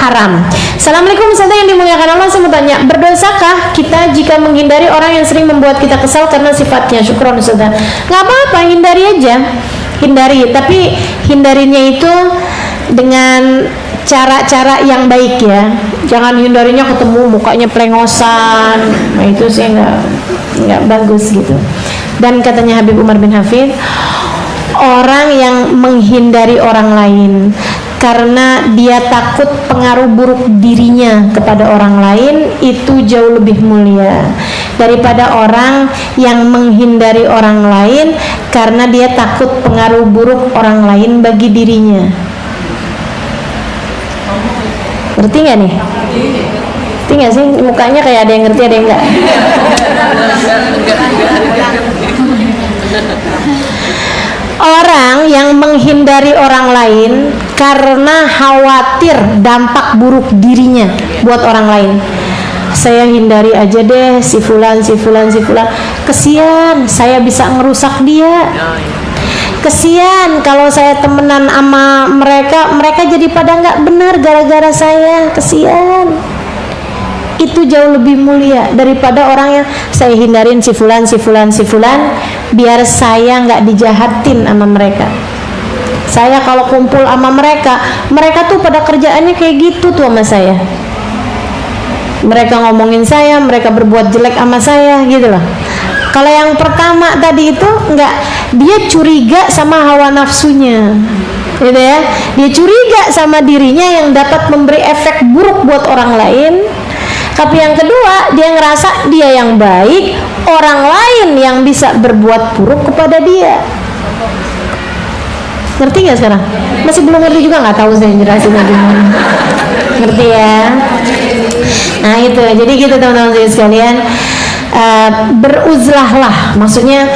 haram. Assalamualaikum Ustaz yang dimuliakan Allah, saya mau tanya, berdosakah kita jika menghindari orang yang sering membuat kita kesal karena sifatnya? Syukron Ustaz. Gak apa-apa, hindari aja, hindari, tapi hindarinya itu dengan cara-cara yang baik ya. Jangan hindarinya ketemu mukanya plengosan, nah itu sih nggak bagus gitu. Dan katanya Habib Umar bin Hafid, orang yang menghindari orang lain karena dia takut pengaruh buruk dirinya kepada orang lain, itu jauh lebih mulia daripada orang yang menghindari orang lain karena dia takut pengaruh buruk orang lain bagi dirinya. Ngerti nggak nih? Ngerti nggak sih? Mukanya kayak ada yang ngerti, ada yang enggak. Orang yang menghindari orang lain karena khawatir dampak buruk dirinya buat orang lain. Saya hindari aja deh si fulan. Kesian, saya bisa ngerusak dia. Kesian kalau saya temenan sama mereka jadi pada nggak benar gara-gara saya. Kesian. Itu jauh lebih mulia daripada orang yang saya hindarin si fulan biar saya nggak dijahatin sama mereka. Saya kalau kumpul sama mereka tuh pada kerjaannya kayak gitu tuh sama saya. Mereka ngomongin saya, mereka berbuat jelek sama saya gitu loh. Kalau yang pertama tadi itu enggak, dia curiga sama hawa nafsunya, gitu ya. Dia curiga sama dirinya yang dapat memberi efek buruk buat orang lain. Tapi yang kedua, dia ngerasa dia yang baik, orang lain yang bisa berbuat buruk kepada dia. Ngerti nggak sekarang? Masih belum ngerti juga, nggak tahu saya jelasin gimana. Ngerti ya? Nah itu, jadi gitu teman-teman sekalian. Beruzlahlah, maksudnya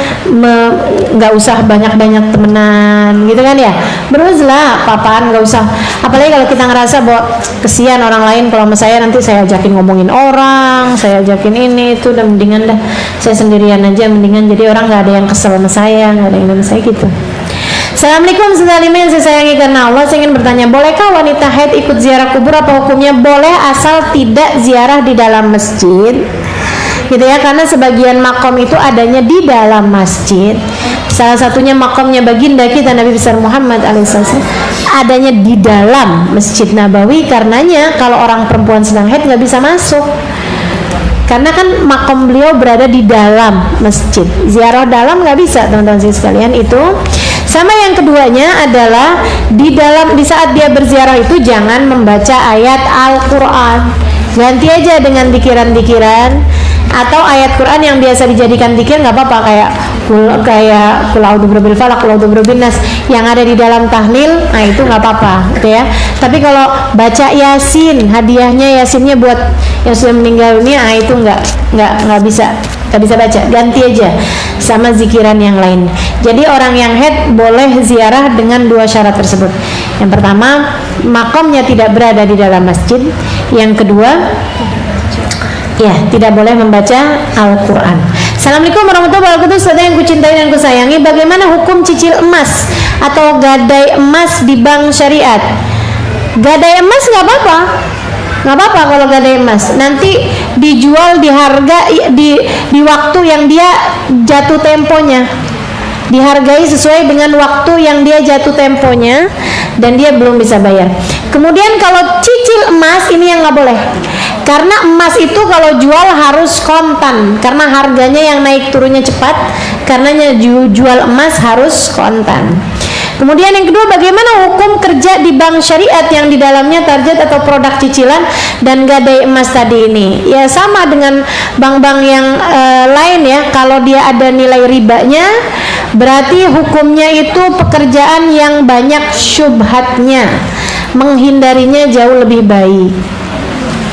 nggak usah banyak-banyak temenan gitu kan ya, beruzlah, apaan nggak usah, apalagi kalau kita ngerasa bahwa kesian orang lain kalau sama saya, nanti saya ajakin ngomongin orang, saya ajakin ini itu, dan mendingan dah saya sendirian aja, mendingan jadi orang nggak ada yang kesel sama saya, nggak ada yang sama saya gitu. Assalamualaikum saudara yang saya sayangi karena Allah, saya ingin bertanya, bolehkah wanita haid ikut ziarah kubur? Apa hukumnya? Boleh, asal tidak ziarah di dalam masjid gitu ya, karena sebagian makom itu adanya di dalam masjid. Salah satunya makomnya baginda kita Nabi besar Muhammad alaihissalam adanya di dalam Masjid Nabawi. Karenanya kalau orang perempuan sedang haid nggak bisa masuk, karena kan makom beliau berada di dalam masjid. Ziarah dalam nggak bisa teman-teman sekalian itu. Sama yang keduanya adalah di saat dia berziarah itu jangan membaca ayat Al-Quran, ganti aja dengan dikiran-dikiran atau ayat Quran yang biasa dijadikan zikir, nggak apa-apa, kayak kul a'udzu birabbil falaq, kul a'udzu birabbin nas yang ada di dalam tahlil, nah itu nggak apa-apa gitu ya. Tapi kalau baca Yasin, hadiahnya Yasinnya buat yang sudah meninggal dunia, nah itu nggak bisa baca, ganti aja sama zikiran yang lain. Jadi orang yang haid boleh ziarah dengan dua syarat tersebut. Yang pertama, makomnya tidak berada di dalam masjid. Yang kedua, ya, tidak boleh membaca Al-Quran. Assalamualaikum warahmatullahi wabarakatuh. Saudara yang kucintai dan kusayangi, bagaimana hukum cicil emas atau gadai emas di bank syariat? Gadai emas nggak apa-apa, nggak apa-apa kalau gadai emas, nanti dijual di harga di waktu yang dia jatuh temponya, dihargai sesuai dengan waktu yang dia jatuh temponya dan dia belum bisa bayar. Kemudian kalau cicil emas ini yang nggak boleh, karena emas itu kalau jual harus kontan, karena harganya yang naik turunnya cepat, karenanya jual emas harus kontan. Kemudian yang kedua, bagaimana hukum kerja di bank syariat yang di dalamnya target atau produk cicilan dan gadai emas tadi ini? Ya sama dengan bank-bank yang lain ya. Kalau dia ada nilai ribanya, berarti hukumnya itu pekerjaan yang banyak syubhatnya, menghindarinya jauh lebih baik.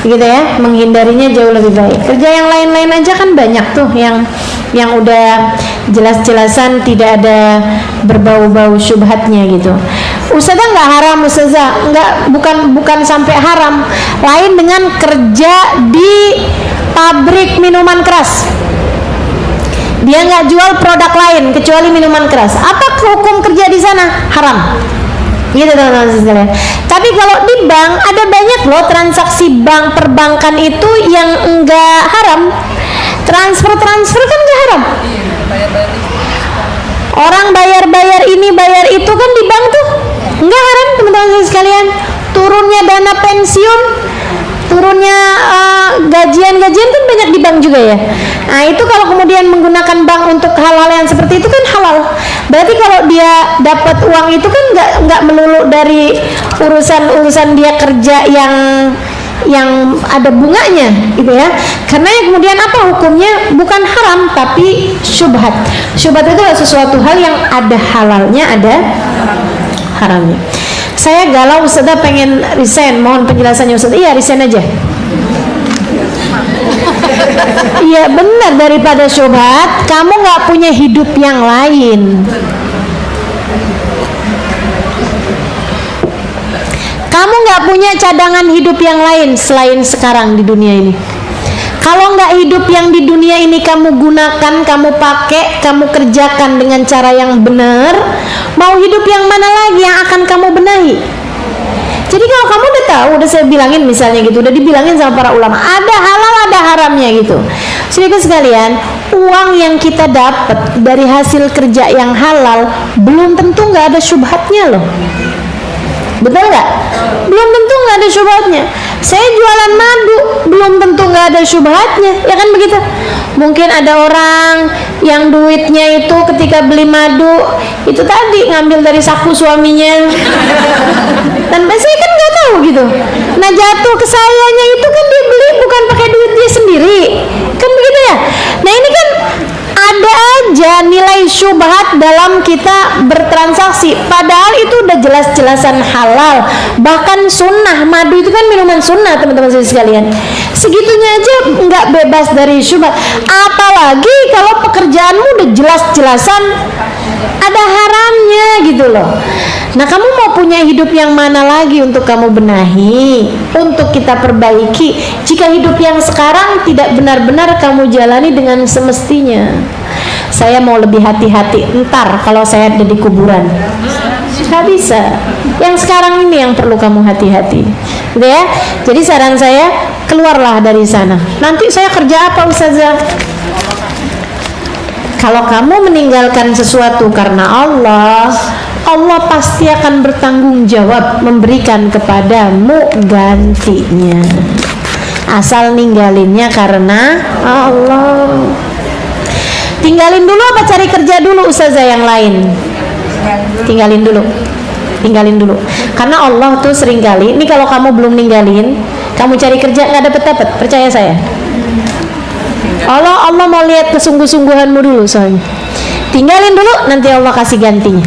Gitu ya, menghindarinya jauh lebih baik. Kerja yang lain-lain aja kan banyak tuh yang udah jelas-jelasan tidak ada berbau-bau syubhatnya gitu. Ustazah nggak haram, Ustazah nggak, bukan sampai haram. Lain dengan kerja di pabrik minuman keras, dia nggak jual produk lain kecuali minuman keras. Apa hukum kerja di sana? Haram. Gitu teman-teman sekalian. Tapi kalau di bank ada banyak loh transaksi bank perbankan itu yang enggak haram. Transfer kan enggak haram. Orang bayar ini bayar itu kan di bank tuh enggak haram teman-teman sekalian. Turunnya dana pensiun, turunnya gajian-gajian kan banyak di bank juga ya. Nah itu kalau kemudian menggunakan bank untuk hal-hal yang seperti itu kan halal. Berarti kalau dia dapat uang itu kan nggak melulu dari urusan dia kerja yang ada bunganya gitu ya. Karena yang kemudian apa hukumnya? Bukan haram tapi syubhat. Syubhat itu adalah sesuatu hal yang ada halalnya, ada haramnya. Saya galau Ustazah, pengen resign, mohon penjelasannya Ustazah. Iya resign aja. Iya benar, daripada syubhat kamu nggak punya hidup yang lain. Kamu nggak punya cadangan hidup yang lain selain sekarang di dunia ini. Kalau nggak hidup yang di dunia ini kamu gunakan, kamu pakai, kamu kerjakan dengan cara yang benar, mau hidup yang mana lagi yang akan kamu benahi? Jadi kalau kamu udah tahu, udah saya bilangin misalnya gitu, udah dibilangin sama para ulama, ada halal ada haramnya gitu. Saudara sekalian, uang yang kita dapat dari hasil kerja yang halal belum tentu nggak ada syubhatnya loh. Betul nggak? Belum tentu nggak ada syubhatnya. Saya jualan madu, belum tentu nggak ada syubhatnya, ya kan begitu? Mungkin ada orang yang duitnya itu ketika beli madu itu tadi ngambil dari saku suaminya, dan saya kan nggak tahu gitu. Nah jatuh ke sayanya itu kan dia beli bukan pakai duit dia sendiri, kan begitu ya? Nah ini kan ada aja nilai syubhat dalam kita bertransaksi, padahal itu udah jelas-jelasan halal, bahkan sunnah. Madu itu kan minuman sunnah teman-teman sekalian. Segitunya aja nggak bebas dari syubhat, apalagi kalau pekerjaanmu udah jelas-jelasan ada haramnya gitu loh. Nah kamu mau punya hidup yang mana lagi untuk kamu benahi, untuk kita perbaiki, jika hidup yang sekarang tidak benar-benar kamu jalani dengan semestinya? Saya mau lebih hati-hati ntar kalau saya ada di kuburan. Nggak bisa. Yang sekarang ini yang perlu kamu hati-hati, gitu ya. Jadi saran saya, keluarlah dari sana. Nanti saya kerja apa Ustazah? Kalau kamu meninggalkan sesuatu karena Allah, Allah pasti akan bertanggung jawab memberikan kepadamu gantinya. Asal ninggalinnya karena Allah. Tinggalin dulu apa cari kerja dulu Ustazah yang lain? Tinggalin dulu. Karena Allah tuh seringkali, ini kalau kamu belum ninggalin, kamu cari kerja nggak dapet, percaya saya. Allah mau lihat kesungguh-sungguhanmu dulu soalnya. Tinggalin dulu, nanti Allah kasih gantinya.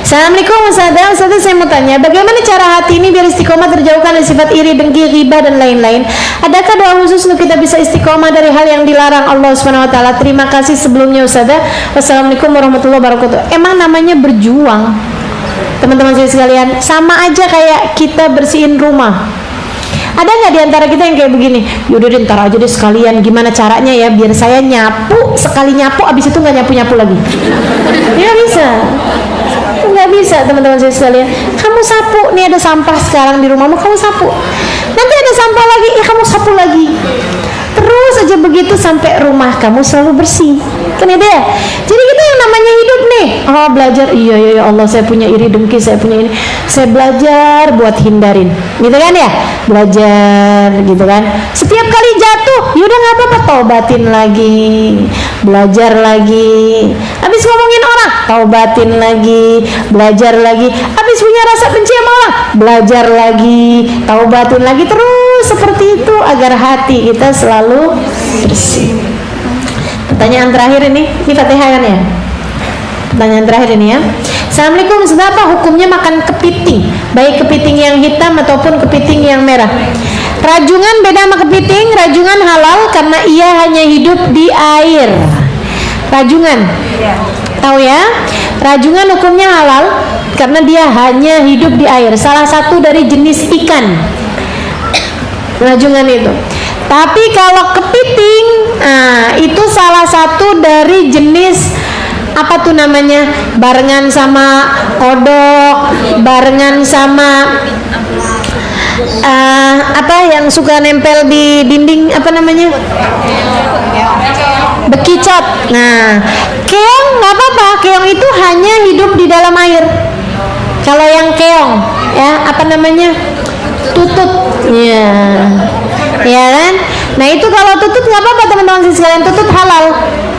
Assalamualaikum Ustazah, saya mau tanya, bagaimana cara hati ini biar istiqomah terjauhkan dari sifat iri, dengki, ghibah dan lain-lain? Adakah doa khusus untuk kita bisa istiqomah dari hal yang dilarang Allah Subhanahu wa taala? Terima kasih sebelumnya Ustazah. Wassalamualaikum warahmatullahi wabarakatuh. Emang namanya berjuang, teman-teman sekalian, sama aja kayak kita bersihin rumah. Ada nggak diantara kita yang kayak begini? Yaudah deh, ntar aja deh sekalian, gimana caranya ya biar saya nyapu, sekali nyapu abis itu nggak nyapu lagi? Nggak bisa. Nggak bisa teman-teman saya sekalian. Kamu sapu, nih ada sampah sekarang di rumahmu, kamu sapu. Nanti ada sampah lagi, ya kamu sapu lagi. Terus aja begitu sampai rumah kamu selalu bersih. Kan itu ya. Jadi kita yang namanya hidup nih. Oh belajar, iya ya Allah, saya punya iri dengki, saya punya ini. Saya belajar buat hindarin. Gitu kan ya? Belajar gitu kan. Setiap kali jatuh, yaudah nggak apa-apa, taubatin lagi. Belajar lagi. Habis ngomongin orang, taubatin lagi. Belajar lagi. Habis punya rasa benci sama orang, belajar lagi. Taubatin lagi, terus seperti itu agar hati kita selalu bersih. Pertanyaan terakhir ini Fatihah kan ya? Pertanyaan terakhir ini ya. Assalamualaikum, apa hukumnya makan kepiting? Baik kepiting yang hitam ataupun kepiting yang merah. Rajungan beda sama kepiting. Rajungan halal karena ia hanya hidup di air. Rajungan, tahu ya? Rajungan hukumnya halal karena dia hanya hidup di air. Salah satu dari jenis ikan. Rajungan itu. Tapi kalau kepiting, itu salah satu dari jenis apa tuh namanya, barengan sama kodok, barengan sama apa yang suka nempel di dinding, apa namanya, bekicot. Nah, keong nggak apa-apa, keong itu hanya hidup di dalam air. Kalau yang keong, ya apa namanya, tutut, ya kan? Nah itu kalau tutut nggak apa-apa teman-teman sekalian, tutut halal,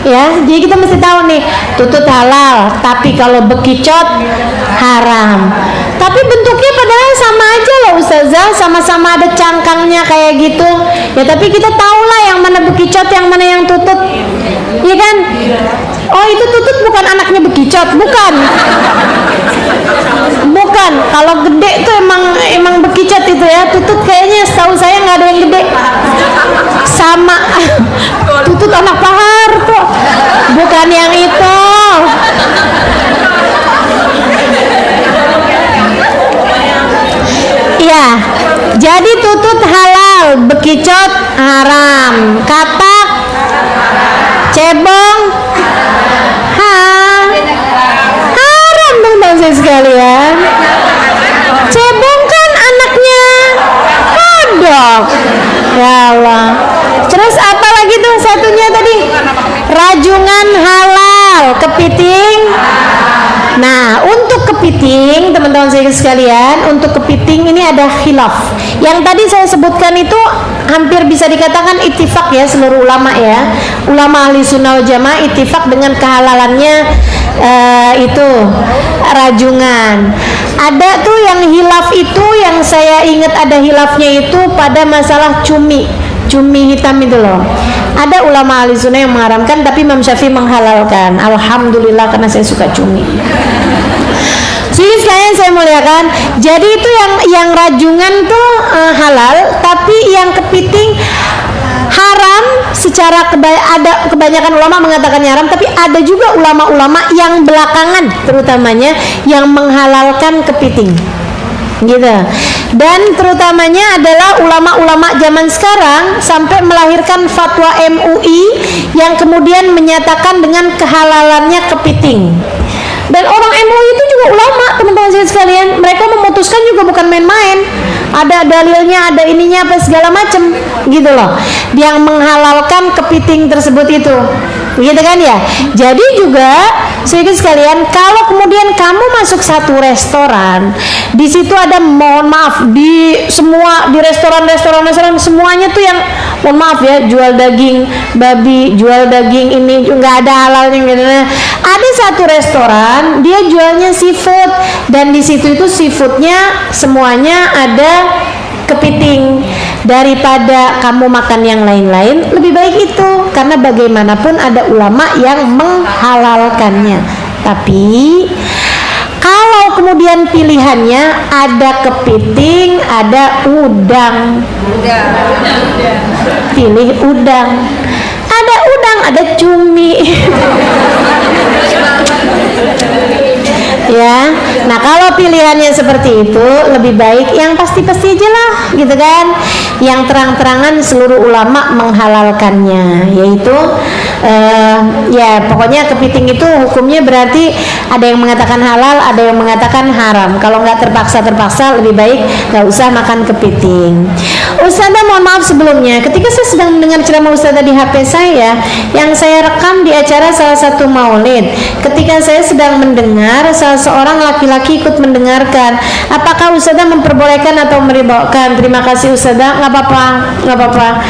ya. Jadi kita mesti tahu nih, tutut halal. Tapi kalau bekicot haram. Tapi bentuknya padahal sama aja loh Ustazah, sama-sama ada cangkangnya kayak gitu. Ya tapi kita tahu lah yang mana bekicot, yang mana yang tutut, ya kan? Oh itu tutut bukan anaknya bekicot, bukan. Bukan, kalau gede tuh emang bekicot itu ya. Tutut kayaknya setahu saya nggak ada yang gede. Sama tutut anak pahar tuh, bukan yang itu. Ya, jadi tutut halal, bekicot haram, katak, cebong haram teman-teman sekalian. Cebong kan anaknya kodok. Ya Allah. Terus apa lagi tuh satunya tadi? Rajungan halal, kepiting. Nah, untuk kepiting, teman-teman saya sekalian, untuk kepiting ini ada khilaf. Yang tadi saya sebutkan itu hampir bisa dikatakan ittifaq ya seluruh ulama ya. Ulama ahli sunnah wal jamaah ittifaq dengan kehalalannya itu rajungan. Ada tuh yang hilaf itu, yang saya ingat ada hilafnya itu pada masalah cumi hitam itu loh. Ada ulama ahli sunnah yang mengharamkan, tapi Imam Syafi'i menghalalkan. Alhamdulillah, karena saya suka cumi. Jadi sekalian saya muliakan, jadi itu yang rajungan tuh halal, tapi yang kepiting haram. Secara ada kebanyakan ulama mengatakannya haram, tapi ada juga ulama-ulama yang belakangan terutamanya yang menghalalkan kepiting. Gitu. Dan terutamanya adalah ulama-ulama zaman sekarang sampai melahirkan fatwa MUI yang kemudian menyatakan dengan kehalalannya kepiting. Dan orang MUI itu juga ulama, teman-teman sekalian. Mereka memutuskan juga bukan main-main. Ada dalilnya, ada ininya, apa segala macam, gitu loh. Yang menghalalkan kepiting tersebut itu, gitu kan ya. Jadi juga, sedikit sekalian, kalau kemudian kamu masuk satu restoran, di situ ada, mohon maaf, di restoran semuanya tuh yang, mohon maaf ya, jual daging babi, jual daging ini, nggak ada halalnya, gitu. Ada satu restoran, dia jualnya seafood, dan di situ itu seafoodnya semuanya ada kepiting. Daripada kamu makan yang lain-lain, lebih baik itu, karena bagaimanapun ada ulama yang menghalalkannya. Tapi kalau kemudian pilihannya ada kepiting, ada udang, pilih udang. Ada udang, ada cumi. Ya, nah kalau pilihannya seperti itu, lebih baik yang pasti-pasti aja lah, gitu kan, yang terang-terangan seluruh ulama menghalalkannya, yaitu Ya pokoknya kepiting itu hukumnya berarti ada yang mengatakan halal, ada yang mengatakan haram. Kalau nggak terpaksa lebih baik nggak usah makan kepiting. Ustazah mohon maaf sebelumnya, ketika saya sedang mendengar ceramah Ustazah di HP saya yang saya rekam di acara salah satu maulid, ketika saya sedang mendengar salah seorang laki-laki ikut mendengarkan, apakah Ustazah memperbolehkan atau meribakan? Terima kasih Ustazah. Nggak apa-apa.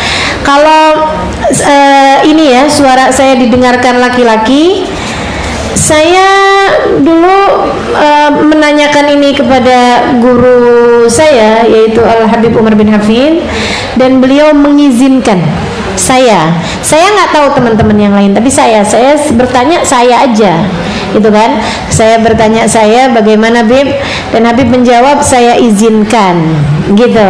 Kalau ini ya suara saya didengarkan laki-laki, saya dulu menanyakan ini kepada guru saya yaitu Al Habib Umar bin Hafid, dan beliau mengizinkan saya nggak tahu teman-teman yang lain, tapi saya bertanya saya aja gitu kan, saya bertanya bagaimana Habib, dan Habib menjawab saya izinkan gitu.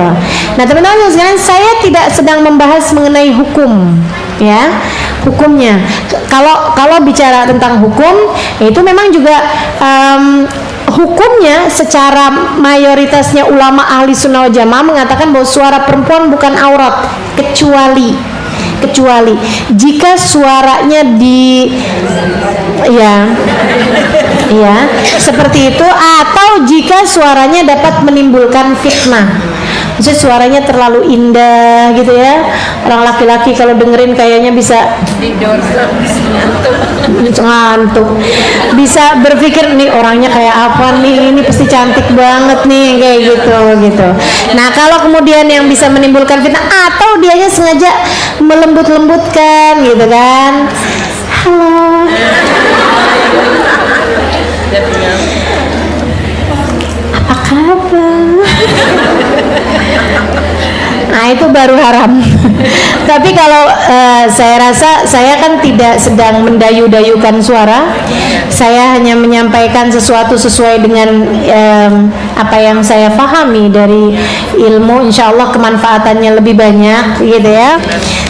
Nah teman-teman sekalian, saya tidak sedang membahas mengenai hukum ya, hukumnya. Kalau bicara tentang hukum, itu memang juga hukumnya secara mayoritasnya ulama ahli sunnah wal jamaah mengatakan bahwa suara perempuan bukan aurat, kecuali jika suaranya ya seperti itu, atau jika suaranya dapat menimbulkan fitnah. Maksudnya suaranya terlalu indah gitu ya, orang laki-laki kalau dengerin kayaknya bisa ngantuk, bisa berpikir nih orangnya kayak apa nih, ini pasti cantik banget nih, kayak gitu. Nah kalau kemudian yang bisa menimbulkan fitnah, atau dianya sengaja melembut-lembutkan gitu kan, halo apa kabar, nah itu baru haram. Tapi kalau saya rasa saya kan tidak sedang mendayu-dayukan suara, saya hanya menyampaikan sesuatu sesuai dengan apa yang saya pahami dari ilmu, insya Allah kemanfaatannya lebih banyak gitu ya.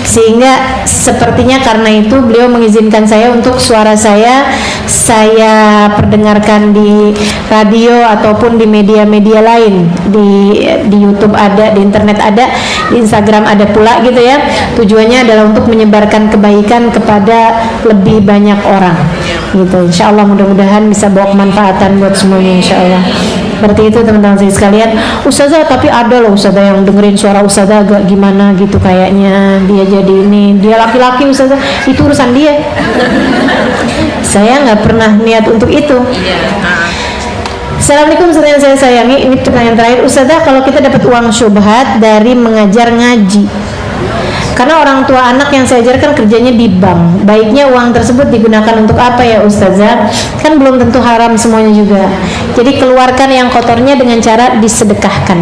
Sehingga sepertinya karena itu beliau mengizinkan saya untuk suara saya perdengarkan di radio ataupun di media-media lain, di YouTube ada, di internet ada, di Instagram ada pula gitu ya. Tujuannya adalah untuk menyebarkan kebaikan kepada lebih banyak orang gitu. Insya Allah mudah-mudahan bisa bawa kemanfaatan buat semuanya insya Allah. Seperti itu teman-teman saya sekalian. Ustazah, tapi ada loh ustazah yang dengerin suara ustazah agak gimana gitu, kayaknya dia jadi ini, dia laki-laki ustazah, itu urusan dia. Saya nggak pernah niat untuk itu. Assalamualaikum ustazah yang saya sayangi, ini pertanyaan terakhir. Ustazah, kalau kita dapat uang syubhat dari mengajar ngaji, karena orang tua anak yang saya ajarkan kerjanya di bank, baiknya uang tersebut digunakan untuk apa ya Ustazah? Kan belum tentu haram semuanya juga. Jadi keluarkan yang kotornya dengan cara disedekahkan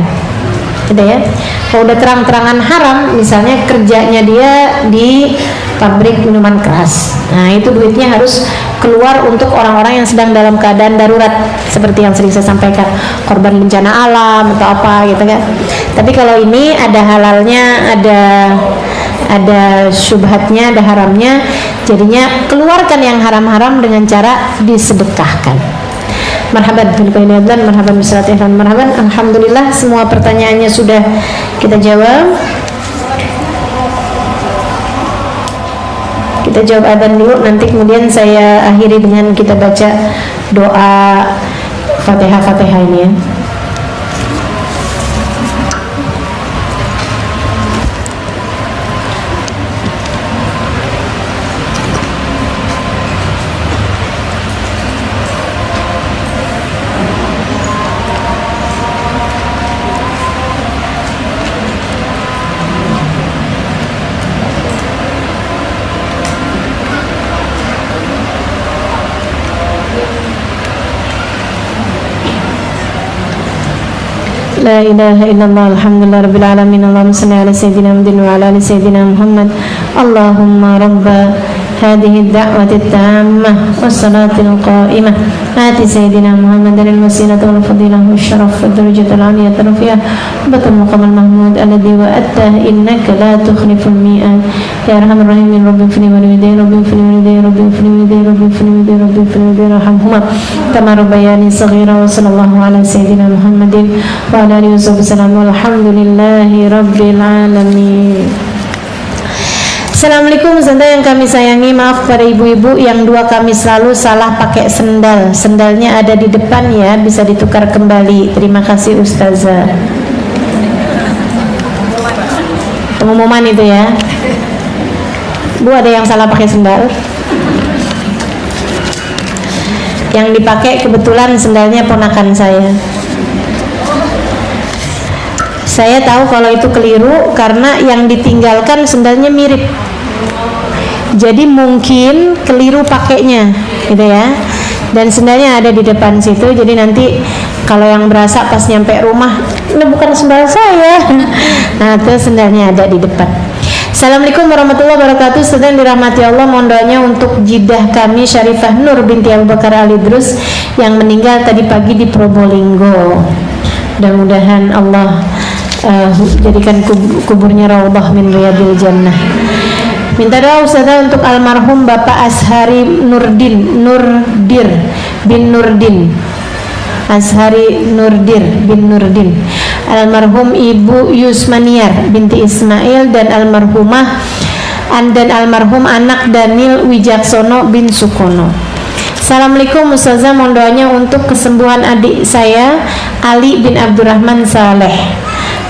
gitu ya. Kalau udah terang-terangan haram, misalnya kerjanya dia di pabrik minuman keras, nah itu duitnya harus keluar untuk orang-orang yang sedang dalam keadaan darurat, seperti yang sering saya sampaikan, korban bencana alam atau apa gitu kan. Tapi kalau ini ada halalnya, ada syubhatnya, ada haramnya, jadinya keluarkan yang haram-haram dengan cara disedekahkan. Marhaban bil qaidan, marhaban bisalatil ihsan, marhaban. Alhamdulillah semua pertanyaannya sudah kita jawab. Kita jawab adzan dulu, nanti kemudian saya akhiri dengan kita baca doa Fatihah ini ya. La ilaha illallah, alhamdulillah rabbil alamin, Allahumma salli ala sayyidina Muhammadin wa ala ali sayyidina Muhammad. Allahumma rabba hadhihi ad-da'wati at-tammah was-salati al-qa'imah ati sayyidina Muhammadan al-wasilata wal fadilah wasyaraf wad darajata al-'aliyata rafi'ah batal maqam al-mahmud alladhi wa'atta innaka la tukhliful mi'ad ya arhamar rahimin rabbi fili walidayya rabbi fili walidayya rabbi fili walidayya rabbi fili walidayya rabbi fili walidayya rahamhuma kama rabbayani saghira wa sallallahu ala sayyidina Muhammadin wa ala alihi wa sahbihi walhamdulillahi rabbil alamin. Assalamualaikum Ustazah yang kami sayangi, maaf pada ibu-ibu yang dua kami selalu salah pakai sendal. Sendalnya ada di depan ya, bisa ditukar kembali. Terima kasih Ustazah. Pengumuman itu ya. Bu, ada yang salah pakai sendal? Yang dipakai kebetulan sendalnya ponakan saya. Saya tahu kalau itu keliru karena yang ditinggalkan sendalnya mirip. Jadi mungkin keliru pakainya, gitu ya. Dan sendalnya ada di depan situ. Jadi nanti kalau yang berasa pas nyampe rumah, ini bukan sendal saya. Nah, itu sendalnya ada di depan. Assalamualaikum warahmatullahi wabarakatuh. Sedang dirahmati Allah, mohon doanya untuk jidah kami Syarifah Nur binti Abu Bakar Ali Drus yang meninggal tadi pagi di Probolinggo. Mudah-mudahan Allah jadikan kuburnya raudhah min riyadil jannah. Minta doa Ustazah untuk almarhum Bapak Ashari Nurdir bin Nurdin, Ashari Nurdir bin Nurdin, almarhum Ibu Yusmaniar binti Ismail dan almarhum anak Daniel Wijaksono bin Sukono. Assalamualaikum Ustazah, mohon doanya untuk kesembuhan adik saya Ali bin Abdurrahman Saleh.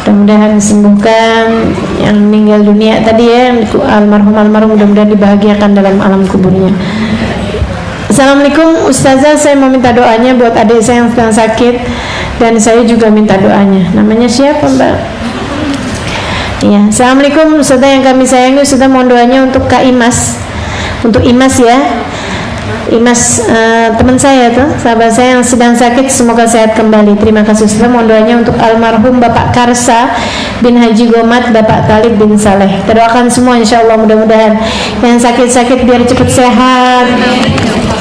Mudah-mudahan disembuhkan yang meninggal dunia tadi ya, almarhum mudah-mudahan dibahagiakan dalam alam kuburnya. Assalamualaikum Ustazah, saya mau minta doanya buat adik saya yang sedang sakit dan saya juga minta doanya. Namanya siapa Mbak? Iya. Assalamualaikum Ustazah yang kami sayangi, Ustazah mohon doanya untuk Kak Imas, untuk Imas ya. Imas teman saya tuh, sahabat saya yang sedang sakit, semoga sehat kembali. Terima kasih Ustazah. Mohon doanya untuk almarhum Bapak Karsa bin Haji Gomat, Bapak Talib bin Saleh. Kita doakan semua insyaallah, mudah-mudahan yang sakit-sakit biar cepat sehat,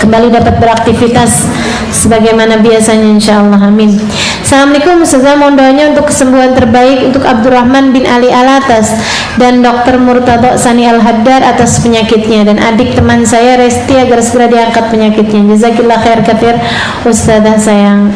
kembali dapat beraktivitas sebagaimana biasanya insyaallah, amin. Assalamualaikum Ustazah, mohon doanya untuk kesembuhan terbaik untuk Abdurrahman bin Ali Alatas dan Dr. Murtado Sani Al-Haddad atas penyakitnya, dan adik teman saya Resti agar segera diangkat penyakitnya. Jazakillah khair katsir Ustazah sayang.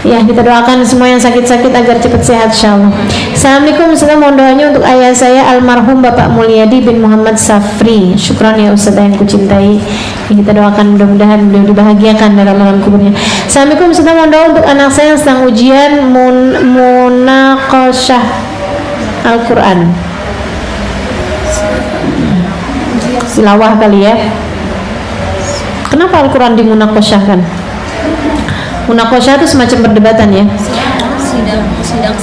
Ya, kita doakan semua yang sakit-sakit agar cepat sehat insyaallah. Assalamualaikum Ustazah, mohon doanya untuk ayah saya almarhum Bapak Mulyadi bin Muhammad Safri. Syukran ya Ustazah yang kucintai. Kita doakan mudah-mudahan beliau dibahagiakan dalam alam kuburnya. Assalamualaikum Ustazah, mohon doa untuk anak saya yang sedang ujian munaqasyah Al-Quran. Silawah kali ya. Kenapa Al-Quran dimunaqasyahkan? Munaqasyah itu semacam perdebatan ya.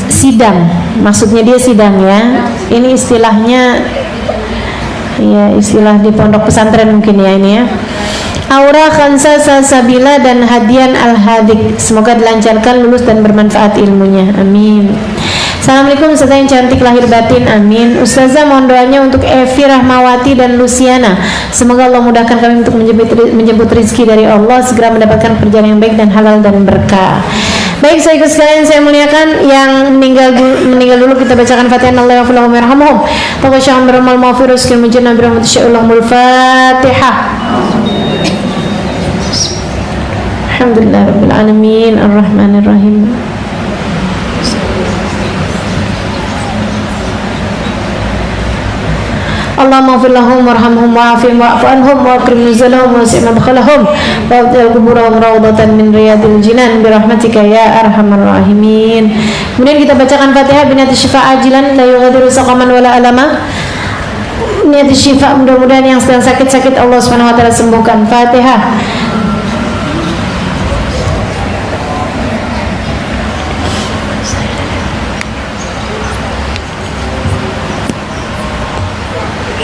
Sidang. Maksudnya dia sidang ya. Ini istilahnya ya, istilah di pondok pesantren mungkin ya ini ya. Aura Khansa Salsabila dan Hadian Al-Hadik, semoga dilancarkan, lulus dan bermanfaat ilmunya, amin. Assalamualaikum Ustazah yang cantik lahir batin, amin. Ustazah mohon doanya untuk Evi Rahmawati dan Luciana, semoga Allah mudahkan kami untuk menjemput rezeki dari Allah, segera mendapatkan pekerjaan yang baik dan halal dan berkah. Baik, saya ikut sekalian saya muliakan yang meninggal dulu kita bacakan Fatihah. Allah yaghfir lahum yarhamhum. Taqasya'um biramal maghfir rizqil mujannab birahmatis sya'ulahumul Fatihah. Alhamdulillah rabbil alamin arrahmanir rahim. Allahumma ighfir lahum warhamhum wa'afihim wa'fu anhum wa akrim nuzulahum wa wasi' madkhalahum wa abdil kuburahum rawdatan min riyadil jinan birahmatika ya arhamar rahimin. Kemudian kita bacakan Fatihah binati syifa ajilan la yughadiru saqaman wala alama. Niat syifa, mudah-mudahan yang sedang sakit-sakit Allah Subhanahu wa taala sembuhkan. Fatihah.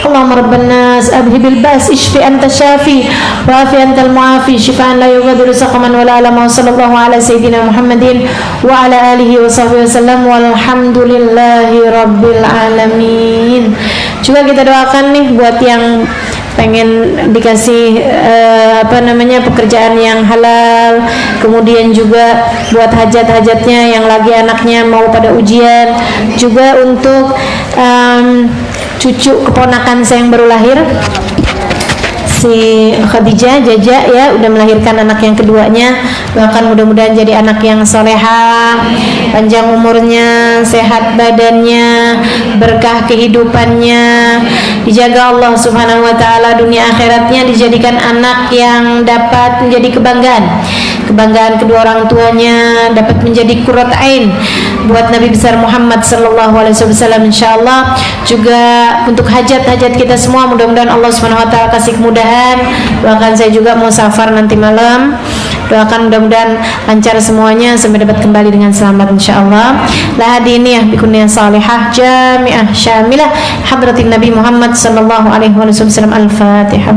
Allahumma rabban nas abhibil ba's ishfi anta syafi wa afi antal muafi shifaan la yughadiru saqaman wala alama. Sallallahu ala sayyidina Muhammadin wa ala alihi wa sahbihi wasallam walhamdulillahi rabbil alamin. Juga kita doakan nih buat yang pengen dikasih pekerjaan yang halal, kemudian juga buat hajat-hajatnya yang lagi anaknya mau pada ujian, juga untuk cucu keponakan saya yang baru lahir. si Khadijah Jaja ya udah melahirkan anak yang keduanya. Bahkan mudah-mudahan jadi anak yang soleha, panjang umurnya, sehat badannya, berkah kehidupannya, dijaga Allah Subhanahu wa taala dunia akhiratnya, dijadikan anak yang dapat menjadi kebanggaan kedua orang tuanya, dapat menjadi qurrat ain buat Nabi besar Muhammad sallallahu alaihi wasallam insyaallah. Juga untuk hajat-hajat kita semua, mudah-mudahan Allah Subhanahu wa taala kasih kemudahan. Bahkan saya juga mau safar nanti malam, doakan mudah-mudahan lancar semuanya sampai dapat kembali dengan selamat insyaallah. La hadiniyah bikuniyah salihah jami'ah syamilah hadratin Nabi Muhammad sallallahu alaihi wasallam. Al-Fatihah.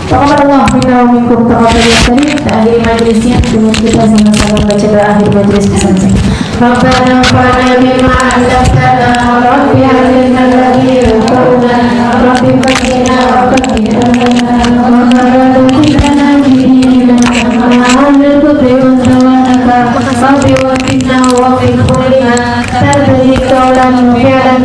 Taqabbalallah minna wa minkum taqabbal ya karim. Akhir majlisnya dengan kita sama-sama baca doa akhir majlis bersama. Rabbana fa'alna bima 'allamtana wa rabbi 'allimna alladhi yanfa'una rabbi faqina wa faqina wa marzuqna bi dinina wa 'alal qudri wa sawanaka rabbi wa fitna wa fi kulli ma tadri qawlan fi'lan